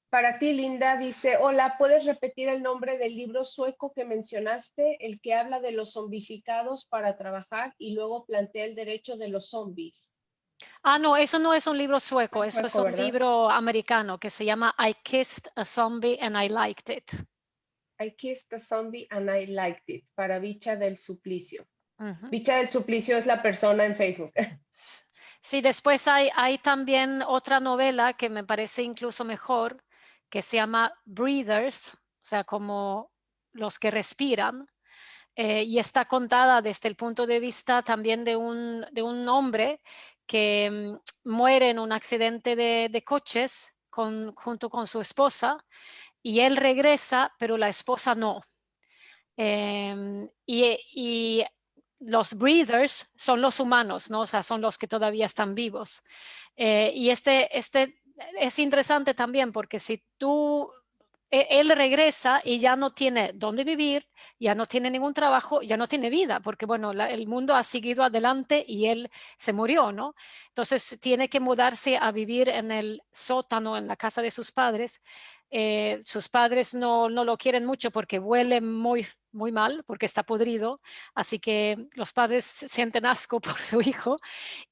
para ti, Linda, dice, hola, ¿puedes repetir el nombre del libro sueco que mencionaste, el que habla de los zombificados para trabajar y luego plantea el derecho de los zombies? No, eso no es un libro sueco, Es eso es sueco, un ¿verdad? libro americano que se llama I Kissed a Zombie and I Liked It. I Kissed a Zombie and I Liked It, para Bicha del Suplicio. Ujú. Bicha del Suplicio es la persona en Facebook. Sí, después hay también otra novela que me parece incluso mejor, que se llama Breathers, o sea, como los que respiran, y está contada desde el punto de vista también de un hombre que muere en un accidente de coches junto con su esposa, y él regresa, pero la esposa no. Y los breathers son los humanos, ¿no? O sea, son los que todavía están vivos. Y este es interesante también porque si él regresa y ya no tiene dónde vivir, ya no tiene ningún trabajo, ya no tiene vida, porque bueno, el mundo ha seguido adelante y él se murió, ¿no? Entonces tiene que mudarse a vivir en el sótano, en la casa de sus padres. Sus padres no lo quieren mucho porque huele muy, muy mal, porque está podrido, así que los padres sienten asco por su hijo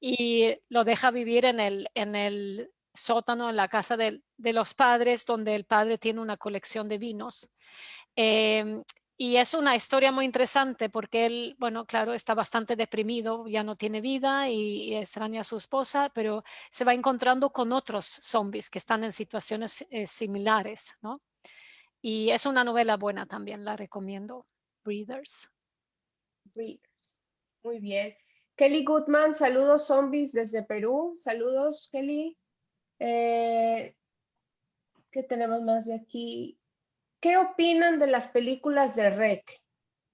y lo deja vivir en el sótano, en la casa de los padres, donde el padre tiene una colección de vinos. Eh, y es una historia muy interesante porque él, bueno, claro, está bastante deprimido, ya no tiene vida y extraña a su esposa, pero se va encontrando con otros zombies que están en situaciones similares, ¿no? Y es una novela buena también, la recomiendo. Breathers. Breeders. Muy bien. Kelly Goodman, saludos zombies desde Perú. Saludos, Kelly. ¿Qué tenemos más de aquí? ¿Qué opinan de las películas de REC?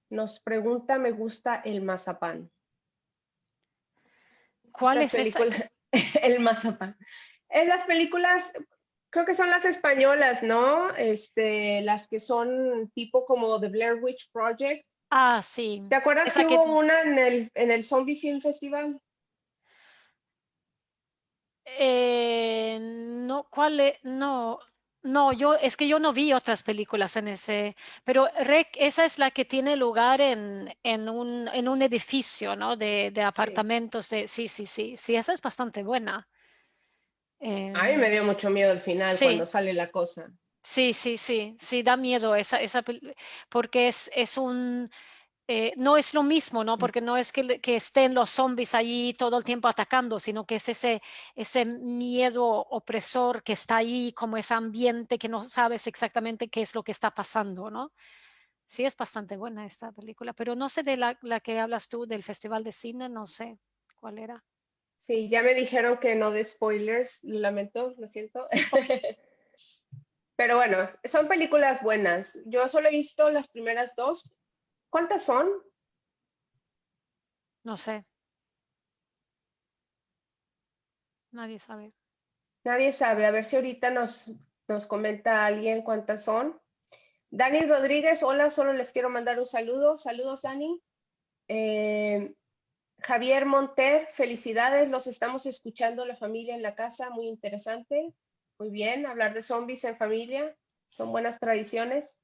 Nos pregunta, me gusta el mazapán. ¿Cuál Las es esa? películas, el mazapán. Es las películas, creo que son las españolas, ¿no? Las que son tipo como The Blair Witch Project. Sí. ¿Te acuerdas Esa que que hubo una en el Zombie Film Festival? no, ¿cuál es? No, no, es que yo no vi otras películas en ese, pero esa es la que tiene lugar en un edificio, ¿no? De Sí. apartamentos, sí, sí, sí, sí, esa es bastante buena. A mí me Em, dio mucho miedo al final cuando sí, sale la cosa. sí, sí, sí, sí, da miedo porque no es lo mismo, ¿no? Porque no es que estén los zombies allí todo el tiempo atacando, sino que es ese miedo opresor que está ahí, como ese ambiente que no sabes exactamente qué es lo que está pasando, ¿no? Sí, es bastante buena esta película, pero no sé de la que hablas tú del Festival de Cine, no sé cuál era. Sí, ya me dijeron que no de spoilers, lo lamento, lo siento. Pero bueno, son películas buenas. Yo solo he visto las primeras dos. ¿Cuántas son? No sé. Nadie sabe. Nadie sabe. A ver si ahorita nos comenta alguien cuántas son. Dani Rodríguez, hola, solo les quiero mandar un saludo. Saludos, Dani. Javier Monter, felicidades, los estamos escuchando la familia en la casa, muy interesante. Muy bien, hablar de zombies en familia, son buenas tradiciones.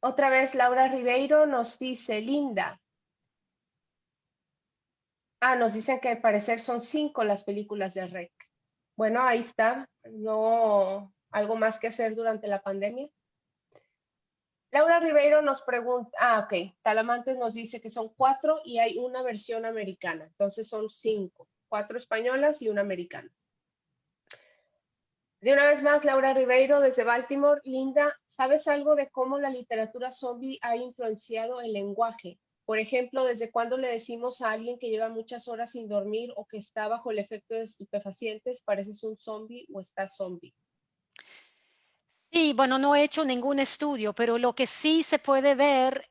Otra vez Laura Ribeiro nos dice, Linda. Nos dicen que al parecer son 5 las películas de REC. Bueno, ahí está, no algo más que hacer durante la pandemia. Laura Ribeiro nos pregunta, ok, Talamantes nos dice que son 4 y hay una versión americana, entonces son 5, 4 españolas y una americana. De una vez más, Laura Ribeiro desde Baltimore. Linda, ¿sabes algo de cómo la literatura zombie ha influenciado el lenguaje? Por ejemplo, ¿desde cuándo le decimos a alguien que lleva muchas horas sin dormir o que está bajo el efecto de estupefacientes, pareces un zombie o estás zombie? Sí, bueno, no he hecho ningún estudio, pero lo que sí se puede ver,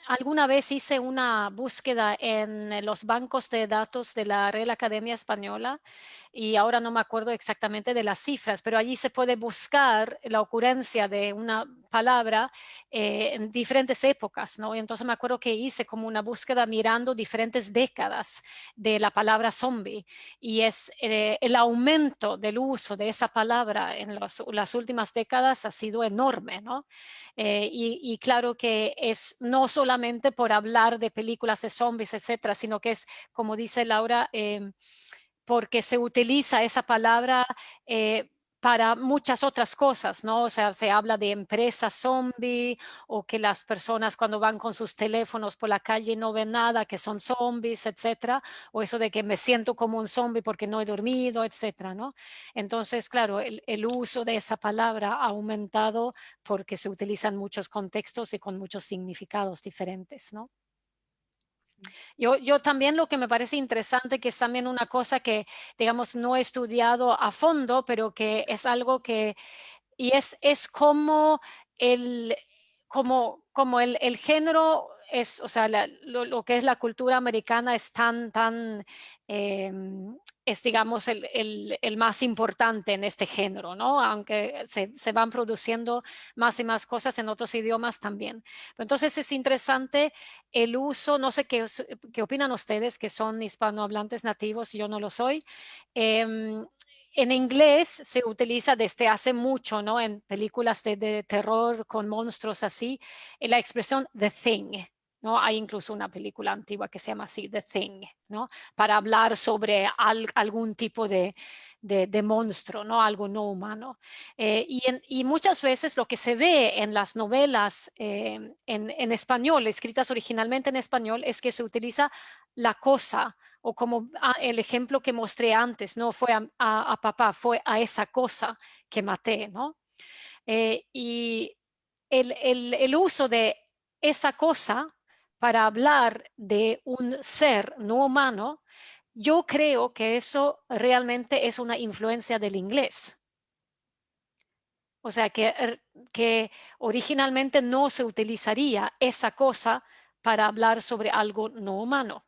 alguna vez hice una búsqueda en los bancos de datos de la Real Academia Española y ahora no me acuerdo exactamente de las cifras, pero allí se puede buscar la ocurrencia de una palabra en diferentes épocas, ¿no? Y entonces me acuerdo que hice como una búsqueda mirando diferentes décadas de la palabra zombie y es el aumento del uso de esa palabra en las últimas décadas ha sido enorme, ¿no? Y claro que es no solamente por hablar de películas de zombies, etcétera, sino que es, como dice Laura, porque se utiliza esa palabra para muchas otras cosas, ¿no? O sea, se habla de empresas zombie o que las personas cuando van con sus teléfonos por la calle no ven nada, que son zombies, etcétera, o eso de que me siento como un zombie porque no he dormido, etcétera, ¿no? Entonces, claro, el uso de esa palabra ha aumentado porque se utiliza en muchos contextos y con muchos significados diferentes, ¿no? Yo también lo que me parece interesante, que es también una cosa que, digamos, no he estudiado a fondo, pero que es algo que, y es como el género es, o sea, lo que es la cultura americana es tan, es digamos el más importante en este género, ¿no? Aunque se van produciendo más y más cosas en otros idiomas también. Pero entonces es interesante el uso, no sé qué opinan ustedes que son hispanohablantes nativos, yo no lo soy. En inglés se utiliza desde hace mucho, ¿no? En películas de terror con monstruos así, la expresión the thing, ¿no? Hay incluso una película antigua que se llama así, The Thing, ¿no? Para hablar sobre algún tipo de monstruo, ¿no? Algo no humano. Y muchas veces lo que se ve en las novelas en español, escritas originalmente en español, es que se utiliza la cosa o como el ejemplo que mostré antes, no fue a papá, fue a esa cosa que maté, ¿no? Y el uso de esa cosa para hablar de un ser no humano, yo creo que eso realmente es una influencia del inglés. O sea, que originalmente no se utilizaría esa cosa para hablar sobre algo no humano,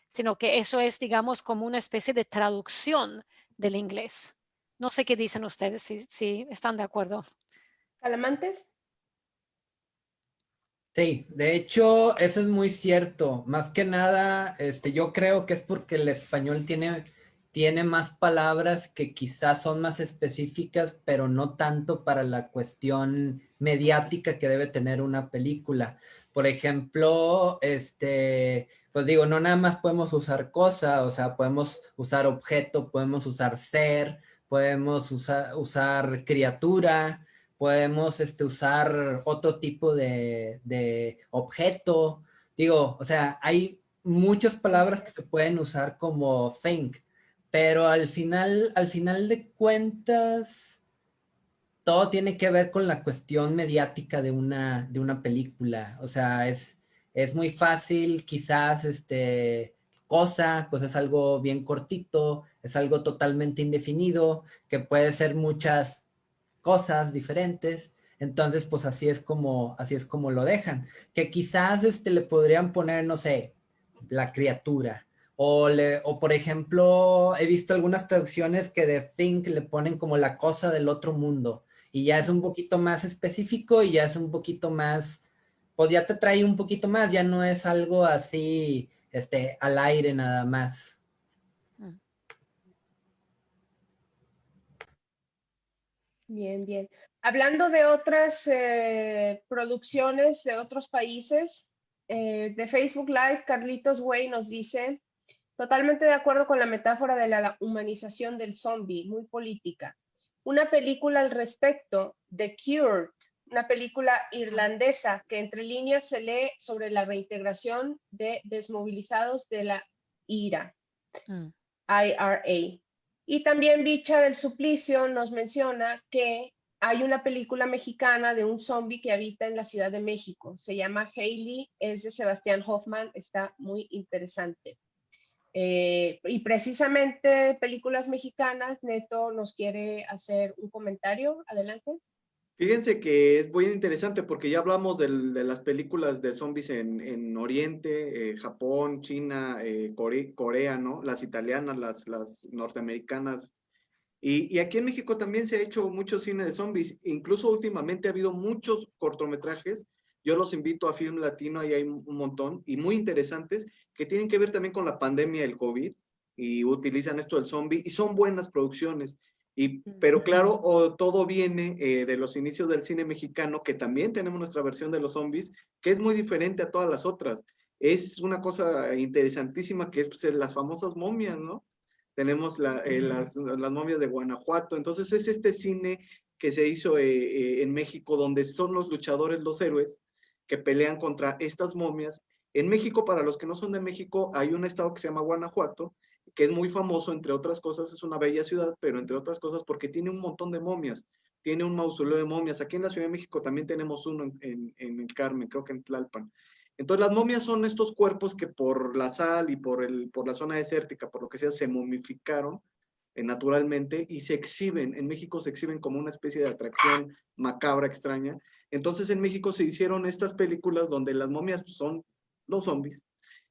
sino que eso es, digamos, como una especie de traducción del inglés. No sé qué dicen ustedes, si están de acuerdo. ¿Talamantes? Sí, de hecho, eso es muy cierto. Más que nada, yo creo que es porque el español tiene más palabras que quizás son más específicas, pero no tanto para la cuestión mediática que debe tener una película. Por ejemplo, pues digo, no nada más podemos usar cosa, o sea, podemos usar objeto, podemos usar ser, podemos usar criatura, podemos usar otro tipo de objeto. Digo, o sea, hay muchas palabras que se pueden usar como think, pero al final de cuentas, todo tiene que ver con la cuestión mediática de una película. O sea, es muy fácil, quizás, cosa, pues es algo bien cortito, es algo totalmente indefinido, que puede ser muchas cosas diferentes. Entonces, pues así es como lo dejan. Que quizás le podrían poner, no sé, la criatura. O por ejemplo, he visto algunas traducciones que de Think le ponen como la cosa del otro mundo. Y ya es un poquito más específico y ya es un poquito más, pues ya te trae un poquito más, ya no es algo así, al aire nada más. Bien, bien. Hablando de otras producciones de otros países, de Facebook Live, Carlitos Way nos dice, totalmente de acuerdo con la metáfora de la humanización del zombie, muy política. Una película al respecto, The Cure, una película irlandesa que entre líneas se lee sobre la reintegración de desmovilizados de la IRA. IRA. Y también Bicha del Suplicio nos menciona que hay una película mexicana de un zombie que habita en la Ciudad de México. Se llama Hailey, es de Sebastián Hoffman, está muy interesante. Y precisamente películas mexicanas, Neto nos quiere hacer un comentario. Adelante. Fíjense que es muy interesante porque ya hablamos de las películas de zombies en Oriente, Japón, China, Corea, ¿no? Las italianas, las norteamericanas. Y aquí en México también se ha hecho mucho cine de zombies. Incluso últimamente ha habido muchos cortometrajes. Yo los invito a Film Latino, ahí hay un montón, y muy interesantes, que tienen que ver también con la pandemia del COVID, y utilizan esto del zombie, y son buenas producciones. Pero claro, todo viene de los inicios del cine mexicano, que también tenemos nuestra versión de los zombies, que es muy diferente a todas las otras. Es una cosa interesantísima que es pues, las famosas momias, ¿no? Tenemos las momias de Guanajuato. Entonces es este cine que se hizo en México, donde son los luchadores, los héroes, que pelean contra estas momias. En México, para los que no son de México, hay un estado que se llama Guanajuato, que es muy famoso, entre otras cosas, es una bella ciudad, pero entre otras cosas porque tiene un montón de momias, tiene un mausoleo de momias. Aquí en la Ciudad de México también tenemos uno en el Carmen, creo que en Tlalpan. Entonces las momias son estos cuerpos que por la sal y por la zona desértica, por lo que sea, se momificaron naturalmente y se exhiben, en México se exhiben como una especie de atracción macabra, extraña. Entonces en México se hicieron estas películas donde las momias son los zombies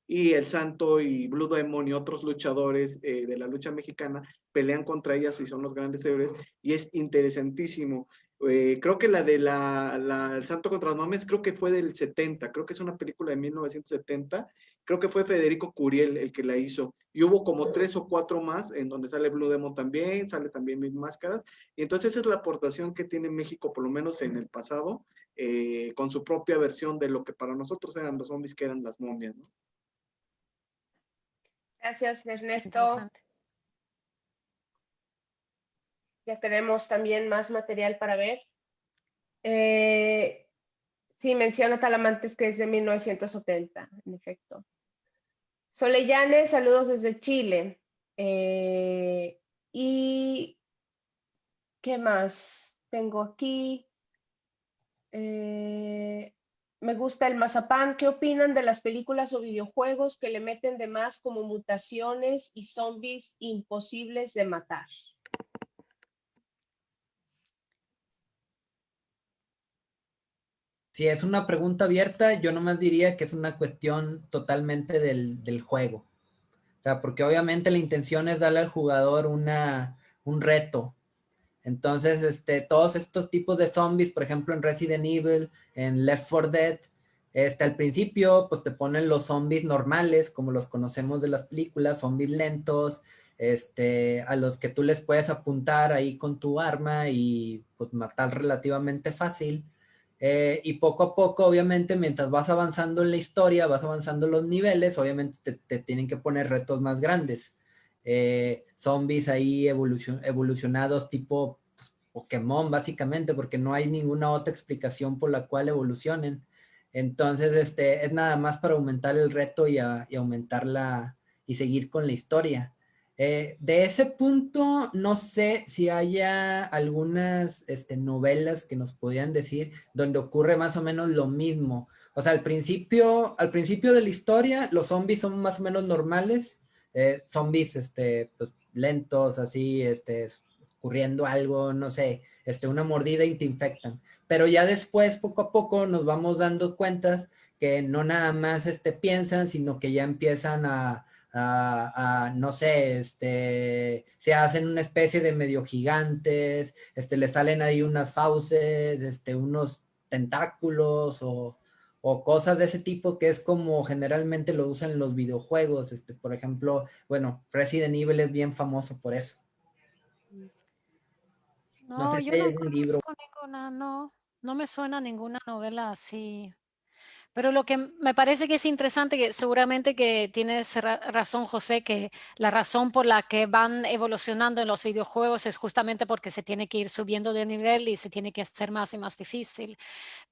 y el Santo y Blue Demon y otros luchadores de la lucha mexicana pelean contra ellas y son los grandes héroes y es interesantísimo. Creo que la de el Santo contra las momias creo que fue del 70, creo que es una película de 1970, creo que fue Federico Curiel el que la hizo, y hubo como 3 o 4 más en donde sale Blue Demon también, sale también Mil Máscaras, y entonces esa es la aportación que tiene México, por lo menos en el pasado, con su propia versión de lo que para nosotros eran los zombies, que eran las momias, ¿no? Gracias, Ernesto. Ya tenemos también más material para ver. Sí, menciona Talamantes que es de 1970, en efecto. Soleyanes, saludos desde Chile. ¿Y qué más tengo aquí? Me gusta el mazapán. ¿Qué opinan de las películas o videojuegos que le meten de más como mutaciones y zombies imposibles de matar? Si es una pregunta abierta, yo nomás diría que es una cuestión totalmente del juego. O sea, porque obviamente la intención es darle al jugador un reto. Entonces, todos estos tipos de zombies, por ejemplo, en Resident Evil, en Left 4 Dead, al principio, pues te ponen los zombies normales, como los conocemos de las películas, zombies lentos, a los que tú les puedes apuntar ahí con tu arma y pues matar relativamente fácil. Y poco a poco, obviamente, mientras vas avanzando en la historia, vas avanzando los niveles, obviamente te tienen que poner retos más grandes. Zombies ahí evolucionados tipo pues, Pokémon, básicamente, porque no hay ninguna otra explicación por la cual evolucionen. Entonces, es nada más para aumentar el reto y aumentarla y seguir con la historia. De ese punto, no sé si haya algunas novelas que nos podrían decir donde ocurre más o menos lo mismo. O sea, al principio de la historia, los zombies son más o menos normales, zombies pues, lentos, así, ocurriendo algo, no sé, una mordida y te infectan. Pero ya después, poco a poco, nos vamos dando cuentas que no nada más piensan, sino que ya empiezan no sé, se hacen una especie de medio gigantes, le salen ahí unas fauces, unos tentáculos o cosas de ese tipo, que es como generalmente lo usan en los videojuegos. Por ejemplo, bueno, Resident Evil es bien famoso por eso. No No, sé si yo hay no algún libro. conozco ninguna, no me suena ninguna novela así. Pero lo que me parece que es interesante, que seguramente que tienes razón, José, que la razón por la que van evolucionando en los videojuegos es justamente porque se tiene que ir subiendo de nivel y se tiene que hacer más y más difícil.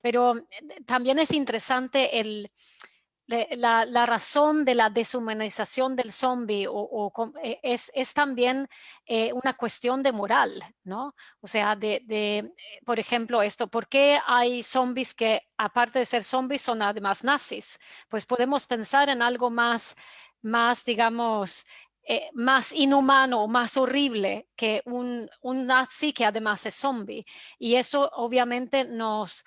Pero también es interesante la razón de la deshumanización del zombie es también una cuestión de moral, ¿no? O sea, por ejemplo, ¿por qué hay zombies que, aparte de ser zombies, son además nazis? Pues podemos pensar en algo digamos, más inhumano o más horrible que un nazi que además es zombie. Y eso obviamente nos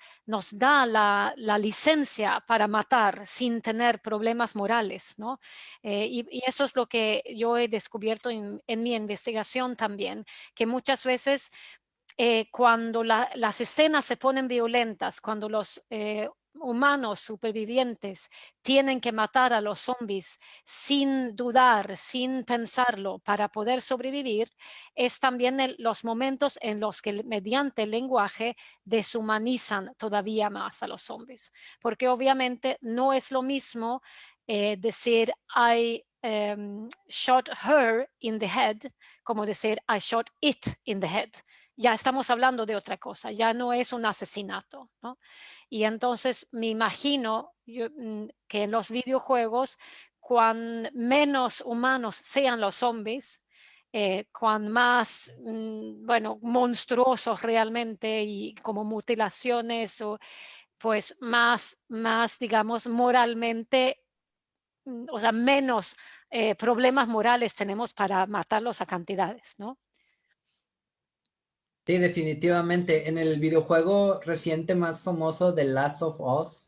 da la licencia para matar sin tener problemas morales, ¿no? Y eso es lo que yo he descubierto en mi investigación también, que muchas veces cuando las escenas se ponen violentas, cuando los humanos supervivientes tienen que matar a los zombies sin dudar, sin pensarlo, para poder sobrevivir, es también los momentos en los que mediante el lenguaje deshumanizan todavía más a los zombies. Porque obviamente no es lo mismo decir I shot her in the head como decir I shot it in the head. Ya estamos hablando de otra cosa, ya no es un asesinato, ¿no? Y entonces me imagino que en los videojuegos, cuan menos humanos sean los zombies, cuan más, bueno, monstruosos realmente y como mutilaciones, pues más, digamos, moralmente, o sea, menos problemas morales tenemos para matarlos a cantidades, ¿no? Sí, definitivamente. En el videojuego reciente más famoso de Last of Us,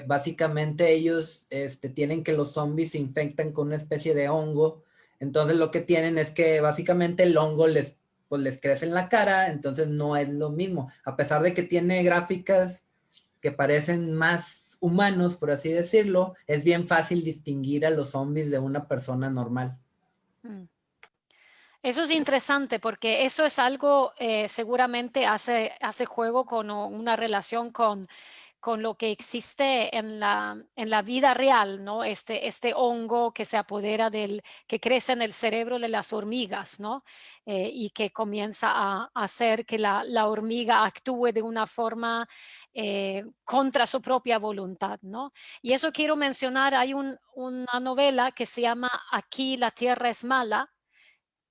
básicamente ellos tienen que los zombies se infectan con una especie de hongo. Entonces lo que tienen es que básicamente el hongo pues les crece en la cara, entonces no es lo mismo. A pesar de que tiene gráficas que parecen más humanos, por así decirlo, es bien fácil distinguir a los zombies de una persona normal. Mm. Eso es interesante porque eso es algo seguramente hace juego con una relación con lo que existe en la vida real, ¿no? Este hongo que se apodera que crece en el cerebro de las hormigas, ¿no? Y que comienza a hacer que la hormiga actúe de una forma contra su propia voluntad, ¿no? Y eso quiero mencionar, hay una novela que se llama Aquí la tierra es mala,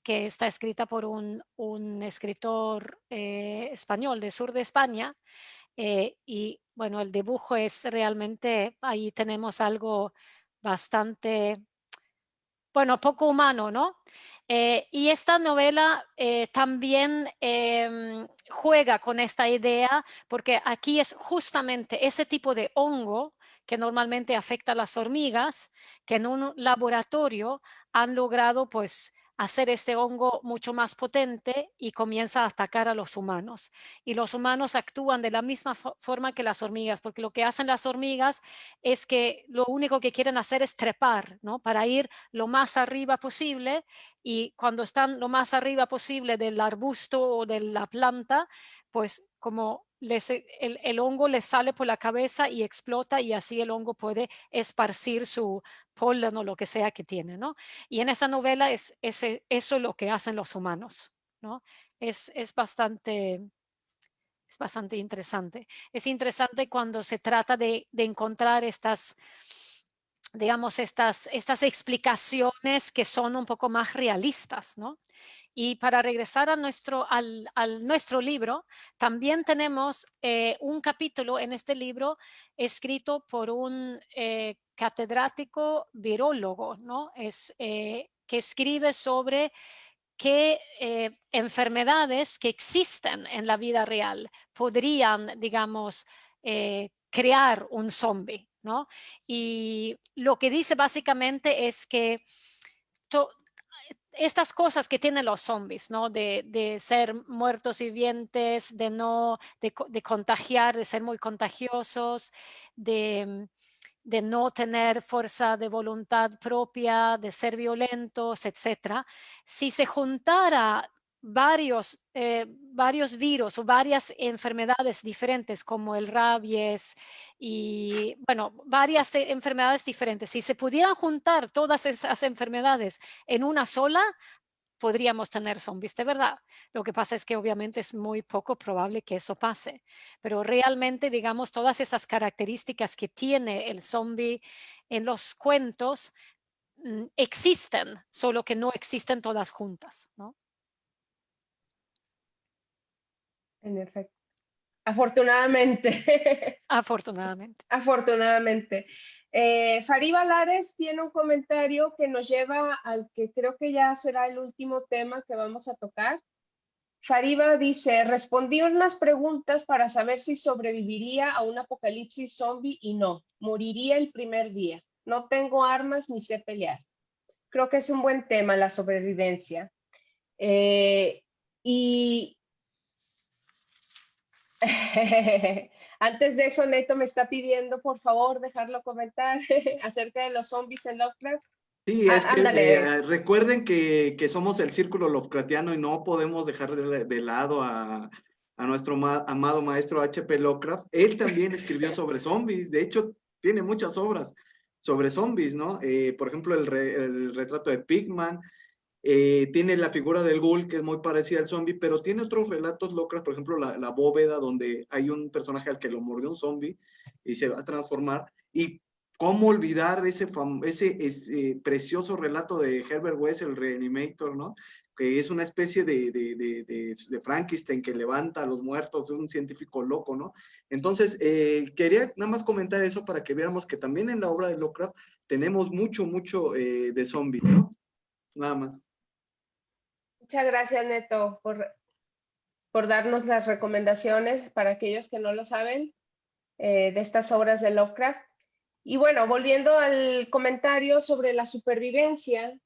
que está escrita por un escritor español del sur de España. Y bueno, el dibujo es realmente, ahí tenemos algo bastante, bueno, poco humano, ¿no? Y esta novela también juega con esta idea, porque aquí es justamente ese tipo de hongo que normalmente afecta a las hormigas, que en un laboratorio han logrado pues hacer este hongo mucho más potente y comienza a atacar a los humanos. Y los humanos actúan de la misma forma que las hormigas, porque lo que hacen las hormigas es que lo único que quieren hacer es trepar, ¿no? Para ir lo más arriba posible, y cuando están lo más arriba posible del arbusto o de la planta, pues como el hongo les sale por la cabeza y explota, y así el hongo puede esparcir su polen o lo que sea que tiene, ¿no? Y en esa novela eso lo que hacen los humanos, ¿no? Es bastante interesante. Es interesante cuando se trata de encontrar digamos, estas explicaciones que son un poco más realistas, ¿no? Y para regresar a nuestro libro, también tenemos un capítulo en este libro escrito por un catedrático virólogo, ¿no? Que escribe sobre qué enfermedades que existen en la vida real podrían, digamos, crear un zombie, ¿no? Y lo que dice básicamente es que estas cosas que tienen los zombies, ¿no? De ser muertos vivientes, de contagiar, de ser muy contagiosos, de no tener fuerza de voluntad propia, de ser violentos, etcétera. Si se juntara varios virus o varias enfermedades diferentes como el rabies y, bueno, varias enfermedades diferentes, si se pudieran juntar todas esas enfermedades en una sola, podríamos tener zombies de verdad. Lo que pasa es que obviamente es muy poco probable que eso pase, pero realmente, digamos, todas esas características que tiene el zombie en los cuentos existen, solo que no existen todas juntas, ¿no? En efecto. Afortunadamente. Afortunadamente. Afortunadamente. Fariba Lares tiene un comentario que nos lleva al que creo que ya será el último tema que vamos a tocar. Fariba dice, respondí unas preguntas para saber si sobreviviría a un apocalipsis zombie y no, moriría el primer día. No tengo armas ni sé pelear. Creo que es un buen tema la sobrevivencia. Y antes de eso, Neto me está pidiendo, por favor, dejarlo comentar acerca de los zombies en Lovecraft. Sí, es que Ándale. recuerden que somos el círculo Lovecraftiano y no podemos dejar de lado a nuestro amado maestro H.P. Lovecraft. Él también escribió sobre zombies, de hecho, tiene muchas obras sobre zombies, ¿no? Por ejemplo, el retrato de Pigman, tiene la figura del ghoul, que es muy parecida al zombie, pero tiene otros relatos Lovecraft, por ejemplo, la bóveda, donde hay un personaje al que lo mordió un zombie y se va a transformar, y cómo olvidar ese precioso relato de Herbert West, el Reanimator, ¿no? Que es una especie de Frankenstein que levanta a los muertos, de un científico loco, ¿no? Entonces, quería nada más comentar eso para que viéramos que también en la obra de Lovecraft tenemos mucho de zombies, ¿no? Nada más. Muchas gracias, Neto, por darnos las recomendaciones para aquellos que no lo saben de estas obras de Lovecraft. Y bueno, volviendo al comentario sobre la supervivencia,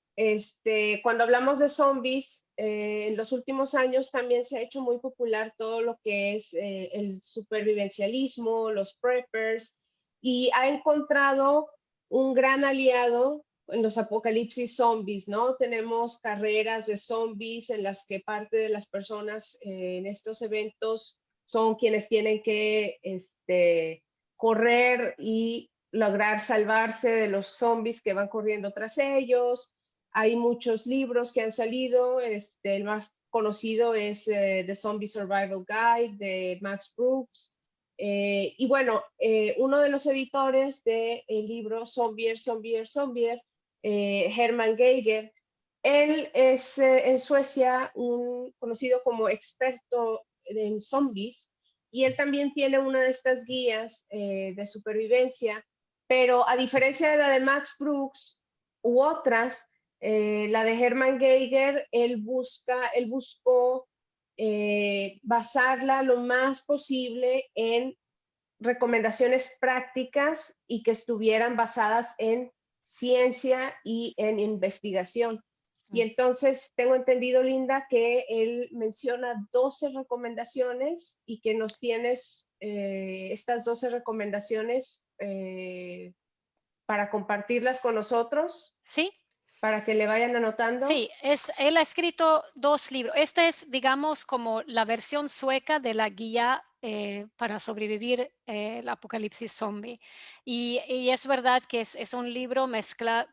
cuando hablamos de zombies, en los últimos años también se ha hecho muy popular todo lo que es el supervivencialismo, los preppers, y ha encontrado un gran aliado en los apocalipsis zombies, ¿no? Tenemos carreras de zombies en las que parte de las personas en estos eventos son quienes tienen que correr y lograr salvarse de los zombies que van corriendo tras ellos. Hay muchos libros que han salido, el más conocido es The Zombie Survival Guide de Max Brooks. Y bueno, uno de los editores del libro Zombier, Hermann Geiger, él es en Suecia un conocido como experto en zombies y él también tiene una de estas guías de supervivencia, pero a diferencia de la de Max Brooks u otras, la de Hermann Geiger, él buscó basarla lo más posible en recomendaciones prácticas y que estuvieran basadas en ciencia y en investigación. Y entonces tengo entendido, Linda, que él menciona 12 recomendaciones y que nos tienes estas 12 recomendaciones para compartirlas con nosotros, ¿Sí? para que le vayan anotando. Sí, él ha escrito 2 libros. Este es, digamos, como la versión sueca de la guía para sobrevivir el apocalipsis zombie. Y es verdad que es un libro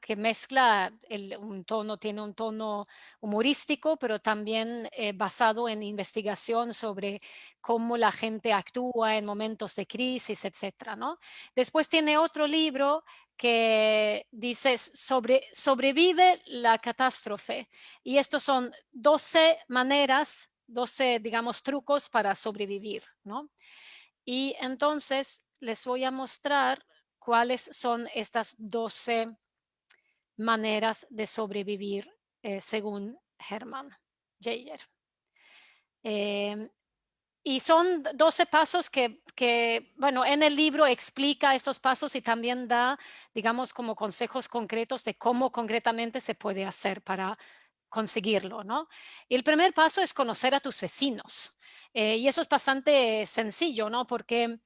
que mezcla tiene un tono humorístico, pero también basado en investigación sobre cómo la gente actúa en momentos de crisis, etcétera, ¿no? Después tiene otro libro que dice sobrevive la catástrofe. Y estos son 12 maneras, 12, digamos, trucos para sobrevivir, ¿no? Y entonces les voy a mostrar cuáles son estas 12 maneras de sobrevivir según Hermann. Jaeger. Y son 12 pasos que, bueno, en el libro explica estos pasos y también da, digamos, como consejos concretos de cómo concretamente se puede hacer para conseguirlo, ¿no? Y el primer paso es conocer a tus vecinos. Y eso es bastante sencillo, ¿no? Porque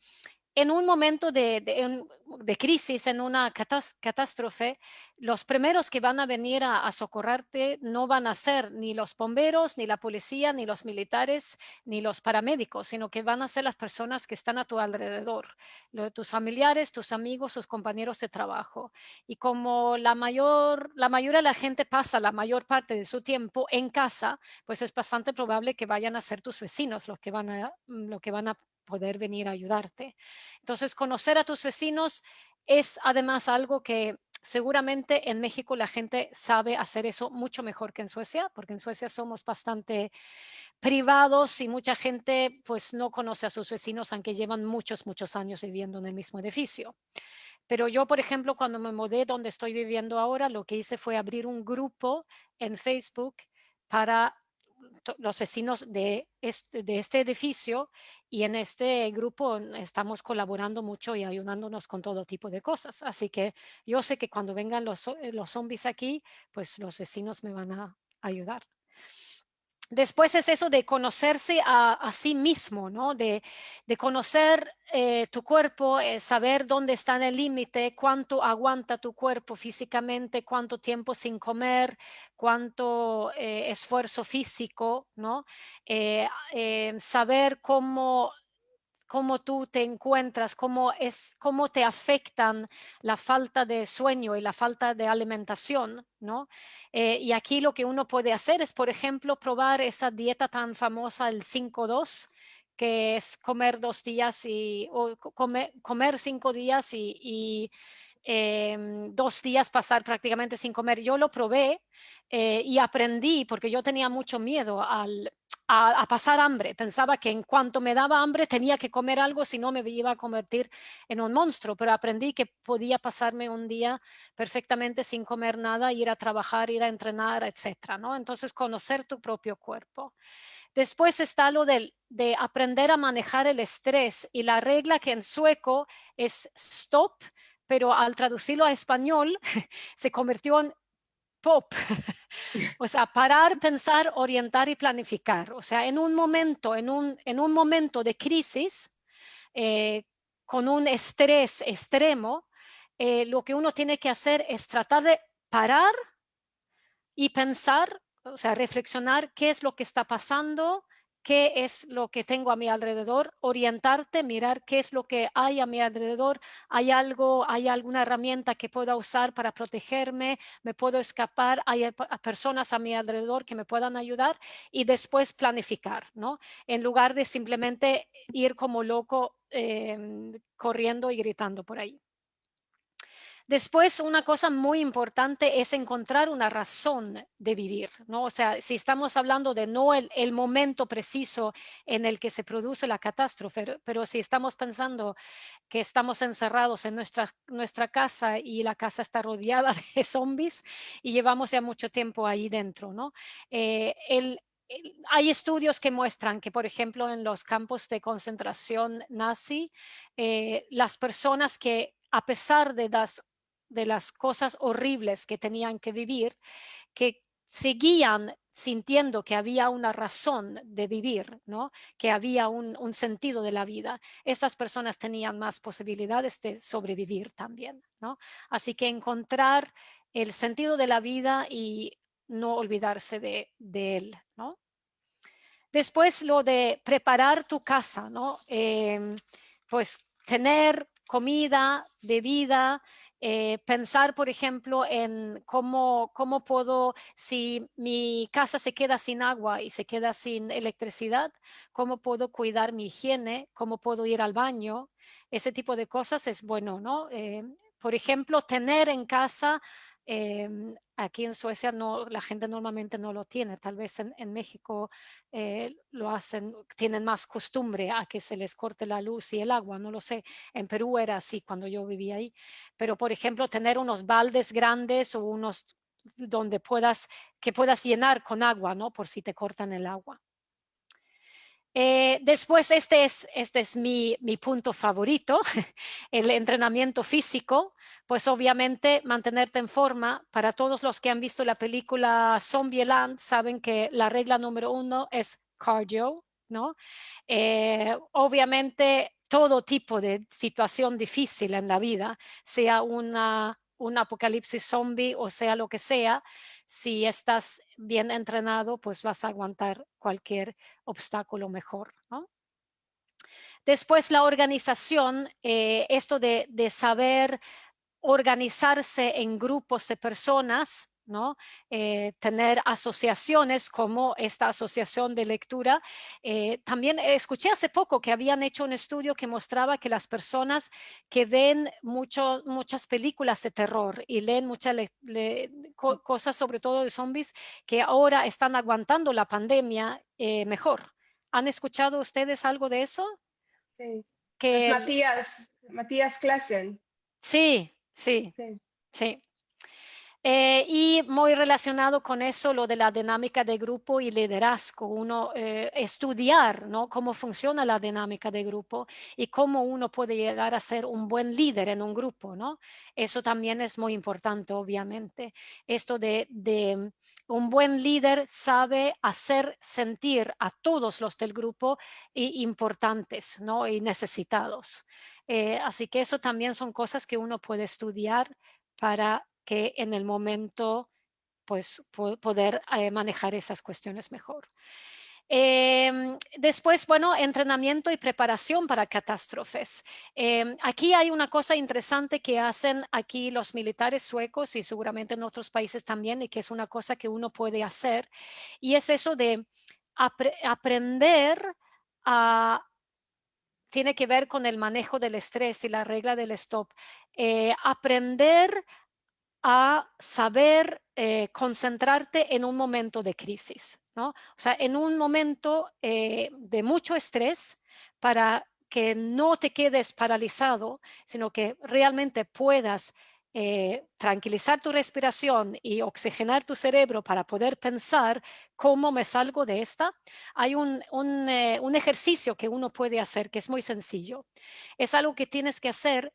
en un momento de crisis, en una catástrofe, los primeros que van a venir a socorrerte no van a ser ni los bomberos, ni la policía, ni los militares, ni los paramédicos, sino que van a ser las personas que están a tu alrededor, tus familiares, tus amigos, tus compañeros de trabajo. Y como la mayoría de la gente pasa la mayor parte de su tiempo en casa, pues es bastante probable que vayan a ser tus vecinos los que van a poder venir a ayudarte. Entonces, conocer a tus vecinos es además algo que seguramente en México la gente sabe hacer eso mucho mejor que en Suecia, porque en Suecia somos bastante privados y mucha gente pues no conoce a sus vecinos aunque llevan muchos años viviendo en el mismo edificio. Pero yo, por ejemplo, cuando me mudé donde estoy viviendo ahora, lo que hice fue abrir un grupo en Facebook para los vecinos de este edificio, y en este grupo estamos colaborando mucho y ayudándonos con todo tipo de cosas. Así que yo sé que cuando vengan los zombies aquí, pues los vecinos me van a ayudar. Después es eso de conocerse a sí mismo, ¿no? De conocer tu cuerpo, saber dónde está en el límite, cuánto aguanta tu cuerpo físicamente, cuánto tiempo sin comer, cuánto esfuerzo físico, ¿no? Saber cómo tú te encuentras, cómo te afectan la falta de sueño y la falta de alimentación, ¿no? Y aquí lo que uno puede hacer es, por ejemplo, probar esa dieta tan famosa, el 5-2, que es comer 2 días o comer 5 días y 2 días pasar prácticamente sin comer. Yo lo probé y aprendí, porque yo tenía mucho miedo a pasar hambre. Pensaba que en cuanto me daba hambre tenía que comer algo, si no me iba a convertir en un monstruo, pero aprendí que podía pasarme un día perfectamente sin comer nada, ir a trabajar, ir a entrenar, etcétera, ¿no? Entonces, conocer tu propio cuerpo. Después está lo de aprender a manejar el estrés, y la regla que en sueco es stop, pero al traducirlo a español se convirtió en pop. O sea, parar, pensar, orientar y planificar. O sea, en un momento de crisis, con un estrés extremo, lo que uno tiene que hacer es tratar de parar y pensar, o sea, reflexionar qué es lo que está pasando, qué es lo que tengo a mi alrededor, orientarte, mirar qué es lo que hay a mi alrededor, hay alguna herramienta que pueda usar para protegerme, me puedo escapar, hay personas a mi alrededor que me puedan ayudar, y después planificar, ¿no? En lugar de simplemente ir como loco corriendo y gritando por ahí. Después, una cosa muy importante es encontrar una razón de vivir, ¿no? O sea, si estamos hablando de no el momento preciso en el que se produce la catástrofe, pero si estamos pensando que estamos encerrados en nuestra casa y la casa está rodeada de zombies y llevamos ya mucho tiempo ahí dentro, ¿no? Hay estudios que muestran que, por ejemplo, en los campos de concentración nazi, las personas que, a pesar de las cosas horribles que tenían que vivir, que seguían sintiendo que había una razón de vivir, ¿no? Que había un sentido de la vida. Esas personas tenían más posibilidades de sobrevivir también, ¿no? Así que encontrar el sentido de la vida y no olvidarse de él, ¿no? Después, lo de preparar tu casa, ¿no? Pues tener comida, bebida, pensar, por ejemplo, en cómo puedo, si mi casa se queda sin agua y se queda sin electricidad, cómo puedo cuidar mi higiene, cómo puedo ir al baño. Ese tipo de cosas es bueno, ¿no? Por ejemplo, tener en casa, aquí en Suecia la gente normalmente no lo tiene, tal vez en México lo hacen, tienen más costumbre a que se les corte la luz y el agua, no lo sé. En Perú era así cuando yo vivía ahí, pero por ejemplo tener unos baldes grandes o unos donde que puedas llenar con agua, ¿no? Por si te cortan el agua. Después, este es mi punto favorito, el entrenamiento físico. Pues obviamente mantenerte en forma. Para todos los que han visto la película Zombieland, saben que la regla número 1 es cardio, ¿no? Obviamente todo tipo de situación difícil en la vida, sea un apocalipsis zombie o sea lo que sea, si estás bien entrenado, pues vas a aguantar cualquier obstáculo mejor, ¿no? Después la organización, esto de saber organizarse en grupos de personas, ¿no? Tener asociaciones como esta asociación de lectura. También escuché hace poco que habían hecho un estudio que mostraba que las personas que ven muchas películas de terror y leen muchas cosas, sobre todo de zombies, que ahora están aguantando la pandemia mejor. ¿Han escuchado ustedes algo de eso? Sí. Que Matías Klassen. sí, sí, Sí. sí. Y muy relacionado con eso, lo de la dinámica de grupo y liderazgo, uno estudiar, ¿no? Cómo funciona la dinámica de grupo y cómo uno puede llegar a ser un buen líder en un grupo, ¿no? Eso también es muy importante, obviamente. Esto de un buen líder sabe hacer sentir a todos los del grupo importantes, ¿no? Y necesitados. Así que eso también son cosas que uno puede estudiar para que en el momento pues poder manejar esas cuestiones mejor. Después, bueno, entrenamiento y preparación para catástrofes. Aquí hay una cosa interesante que hacen aquí los militares suecos y seguramente en otros países también, y que es una cosa que uno puede hacer, y es eso de aprender a... Tiene que ver con el manejo del estrés y la regla del stop. Aprender a saber concentrarte en un momento de crisis, ¿no? O sea, en un momento de mucho estrés para que no te quedes paralizado, sino que realmente puedas tranquilizar tu respiración y oxigenar tu cerebro para poder pensar cómo me salgo de esta. Hay un ejercicio que uno puede hacer que es muy sencillo. Es algo que tienes que hacer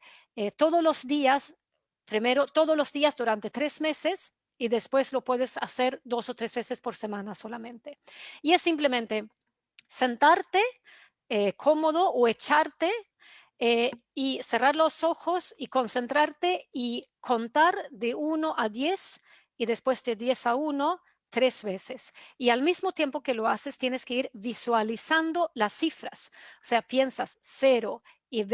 todos los días. Primero, todos los días durante 3 meses y después lo puedes hacer 2 o 3 veces por semana solamente. Y es simplemente sentarte cómodo o echarte y cerrar los ojos y concentrarte y contar de 1 a 10 y después de 10 a 1 3 veces. Y al mismo tiempo que lo haces, tienes que ir visualizando las cifras. O sea, piensas 0 y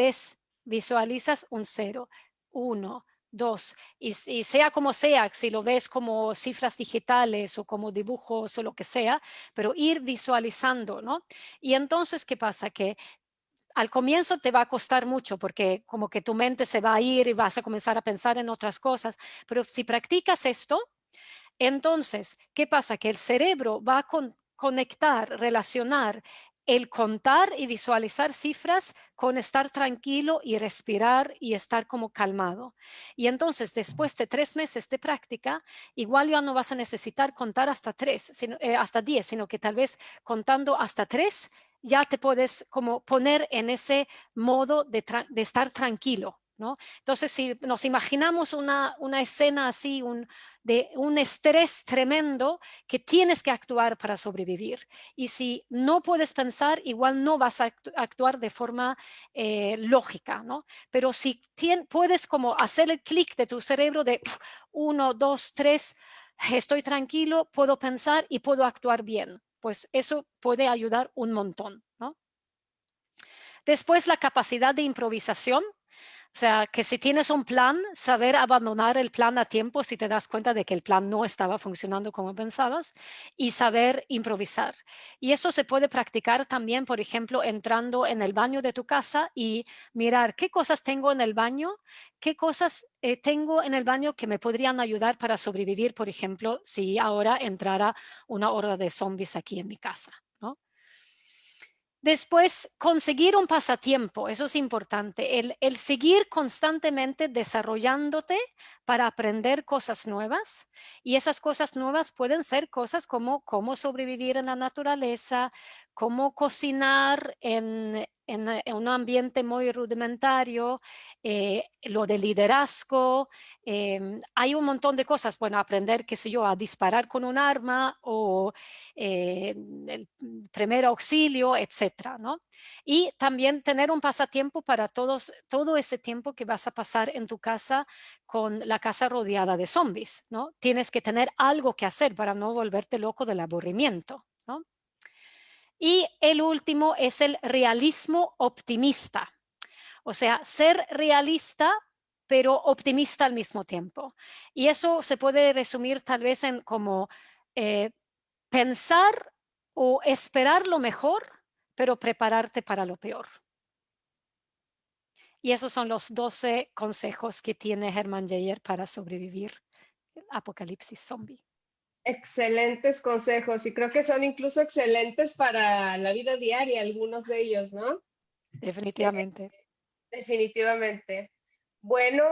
visualizas un 0, 1, 2, y sea como sea, si lo ves como cifras digitales o como dibujos o lo que sea, pero ir visualizando, ¿no? Y entonces, ¿qué pasa? Que al comienzo te va a costar mucho porque como que tu mente se va a ir y vas a comenzar a pensar en otras cosas, pero si practicas esto, entonces, ¿qué pasa? Que el cerebro va a conectar, relacionar el contar y visualizar cifras con estar tranquilo y respirar y estar como calmado. Y entonces, después de 3 meses de práctica, igual ya no vas a necesitar contar hasta 10, sino que tal vez contando hasta 3 ya te puedes como poner en ese modo de estar tranquilo, ¿no? Entonces, si nos imaginamos una escena así, de un estrés tremendo que tienes que actuar para sobrevivir. Y si no puedes pensar, igual no vas a actuar de forma lógica, ¿no? Pero si puedes como hacer el clic de tu cerebro de 1, 2, 3, estoy tranquilo, puedo pensar y puedo actuar bien, pues eso puede ayudar un montón, ¿no? Después, la capacidad de improvisación. O sea, que si tienes un plan, saber abandonar el plan a tiempo si te das cuenta de que el plan no estaba funcionando como pensabas, y saber improvisar. Y eso se puede practicar también, por ejemplo, entrando en el baño de tu casa y mirar qué cosas tengo en el baño, qué cosas tengo en el baño que me podrían ayudar para sobrevivir, por ejemplo, si ahora entrara una horda de zombies aquí en mi casa, ¿no? Después, conseguir un pasatiempo, eso es importante. El seguir constantemente desarrollándote para aprender cosas nuevas. Y esas cosas nuevas pueden ser cosas como cómo sobrevivir en la naturaleza, cómo cocinar en un ambiente muy rudimentario, lo de liderazgo. Hay un montón de cosas. Bueno, aprender, qué sé yo, a disparar con un arma o el primer auxilio, etcétera, ¿no? Y también tener un pasatiempo para todo ese tiempo que vas a pasar en tu casa con la casa rodeada de zombies, ¿no? Tienes que tener algo que hacer para no volverte loco del aburrimiento, ¿no? Y el último es el realismo optimista. O sea, ser realista pero optimista al mismo tiempo. Y eso se puede resumir tal vez en como pensar o esperar lo mejor, pero prepararte para lo peor. Y esos son los 12 consejos que tiene Hermann Jaeger para sobrevivir el apocalipsis zombie. Excelentes consejos y creo que son incluso excelentes para la vida diaria, algunos de ellos, ¿no? Definitivamente. Definitivamente. Bueno,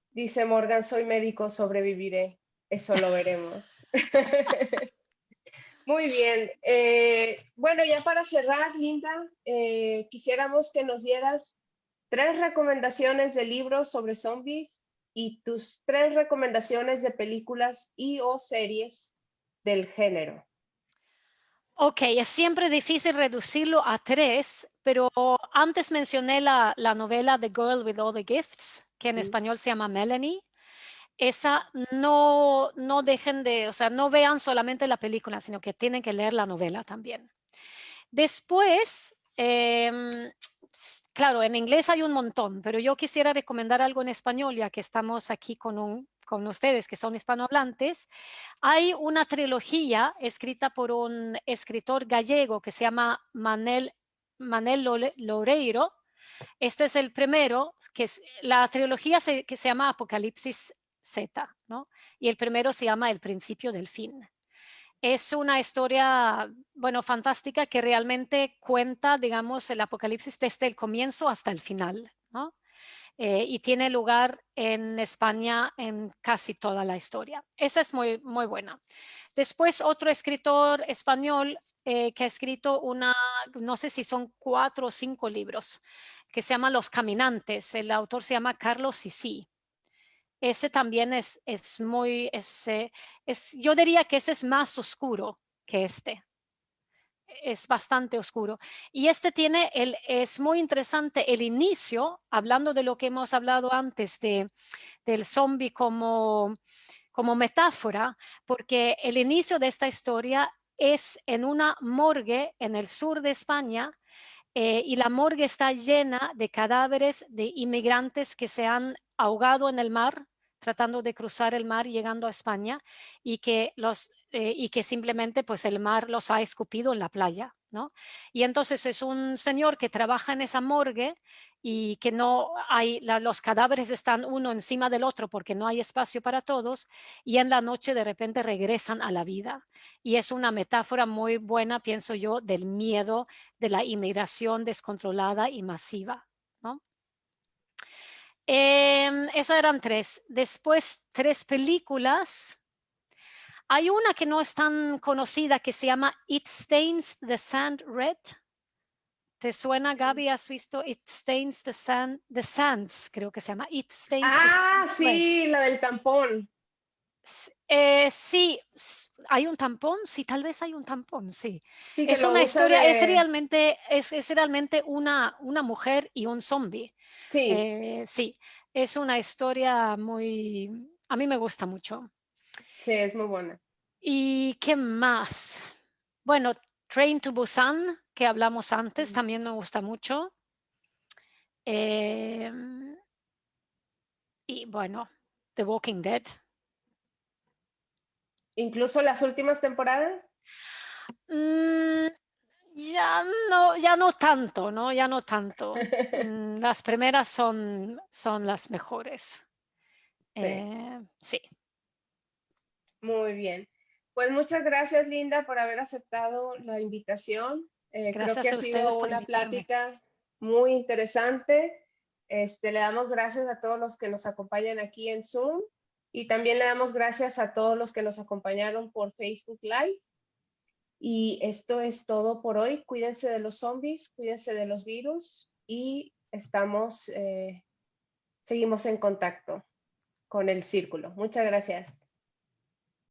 dice Morgan, soy médico, sobreviviré. Eso lo veremos. Muy bien. Bueno, ya para cerrar, Linda, quisiéramos que nos dieras 3 recomendaciones de libros sobre zombies y tus 3 recomendaciones de películas y o series del género. Ok, es siempre difícil reducirlo a 3, pero antes mencioné la novela The Girl with All the Gifts, que en español se llama Melanie. Esa no dejen de, o sea, no vean solamente la película, sino que tienen que leer la novela también. Después, claro, en inglés hay un montón, pero yo quisiera recomendar algo en español, ya que estamos aquí con ustedes que son hispanohablantes. Hay una trilogía escrita por un escritor gallego que se llama Manel Loureiro. Este es el primero, que es la trilogía que se llama Apocalipsis Z, ¿no? Y el primero se llama El principio del fin. Es una historia, bueno, fantástica que realmente cuenta, digamos, el apocalipsis desde el comienzo hasta el final, ¿no? Y tiene lugar en España en casi toda la historia. Esa es muy, muy buena. Después, otro escritor español que ha escrito no sé si son 4 o 5 libros, que se llama Los Caminantes. El autor se llama Carlos Sisi. Ese también yo diría que ese es más oscuro que este. Es bastante oscuro. Y este es muy interesante el inicio, hablando de lo que hemos hablado antes del zombie como metáfora, porque el inicio de esta historia es en una morgue en el sur de España, y la morgue está llena de cadáveres de inmigrantes que se han ahogado en el mar, tratando de cruzar el mar llegando a España, y que simplemente pues el mar los ha escupido en la playa, ¿no? Y entonces es un señor que trabaja en esa morgue y que no hay, los cadáveres están uno encima del otro porque no hay espacio para todos, y en la noche de repente regresan a la vida. Y es una metáfora muy buena, pienso yo, del miedo de la inmigración descontrolada y masiva, ¿no? Esas eran 3. Después, 3 películas. Hay una que no es tan conocida que se llama It Stains the Sand Red. ¿Te suena, Gaby? ¿Has visto It Stains the Sands? Creo que se llama It Stains the Sands Sí, la del tampón. Sí, hay un tampón, sí, tal vez hay un tampón, sí. Sí, que Es lo una usa historia, de... es realmente una mujer y un zombie. Sí, Sí, es una historia a mí me gusta mucho. sí, es muy buena. ¿Y qué más? Bueno, Train to Busan, que hablamos antes, también me gusta mucho. Y bueno, The Walking Dead. Incluso las últimas temporadas. Mm, ya no tanto, ¿no? Ya no tanto. Las primeras son las mejores. Sí, Sí. muy bien. Pues muchas gracias, Linda, por haber aceptado la invitación. Creo Gracias que ha a ustedes sido por una invitarme. plática muy interesante. Le damos gracias a todos los que nos acompañan aquí en Zoom y también le damos gracias a todos los que nos acompañaron por Facebook Live. Y esto es todo por hoy. Cuídense de los zombies, cuídense de los virus y seguimos en contacto con el círculo. Muchas gracias.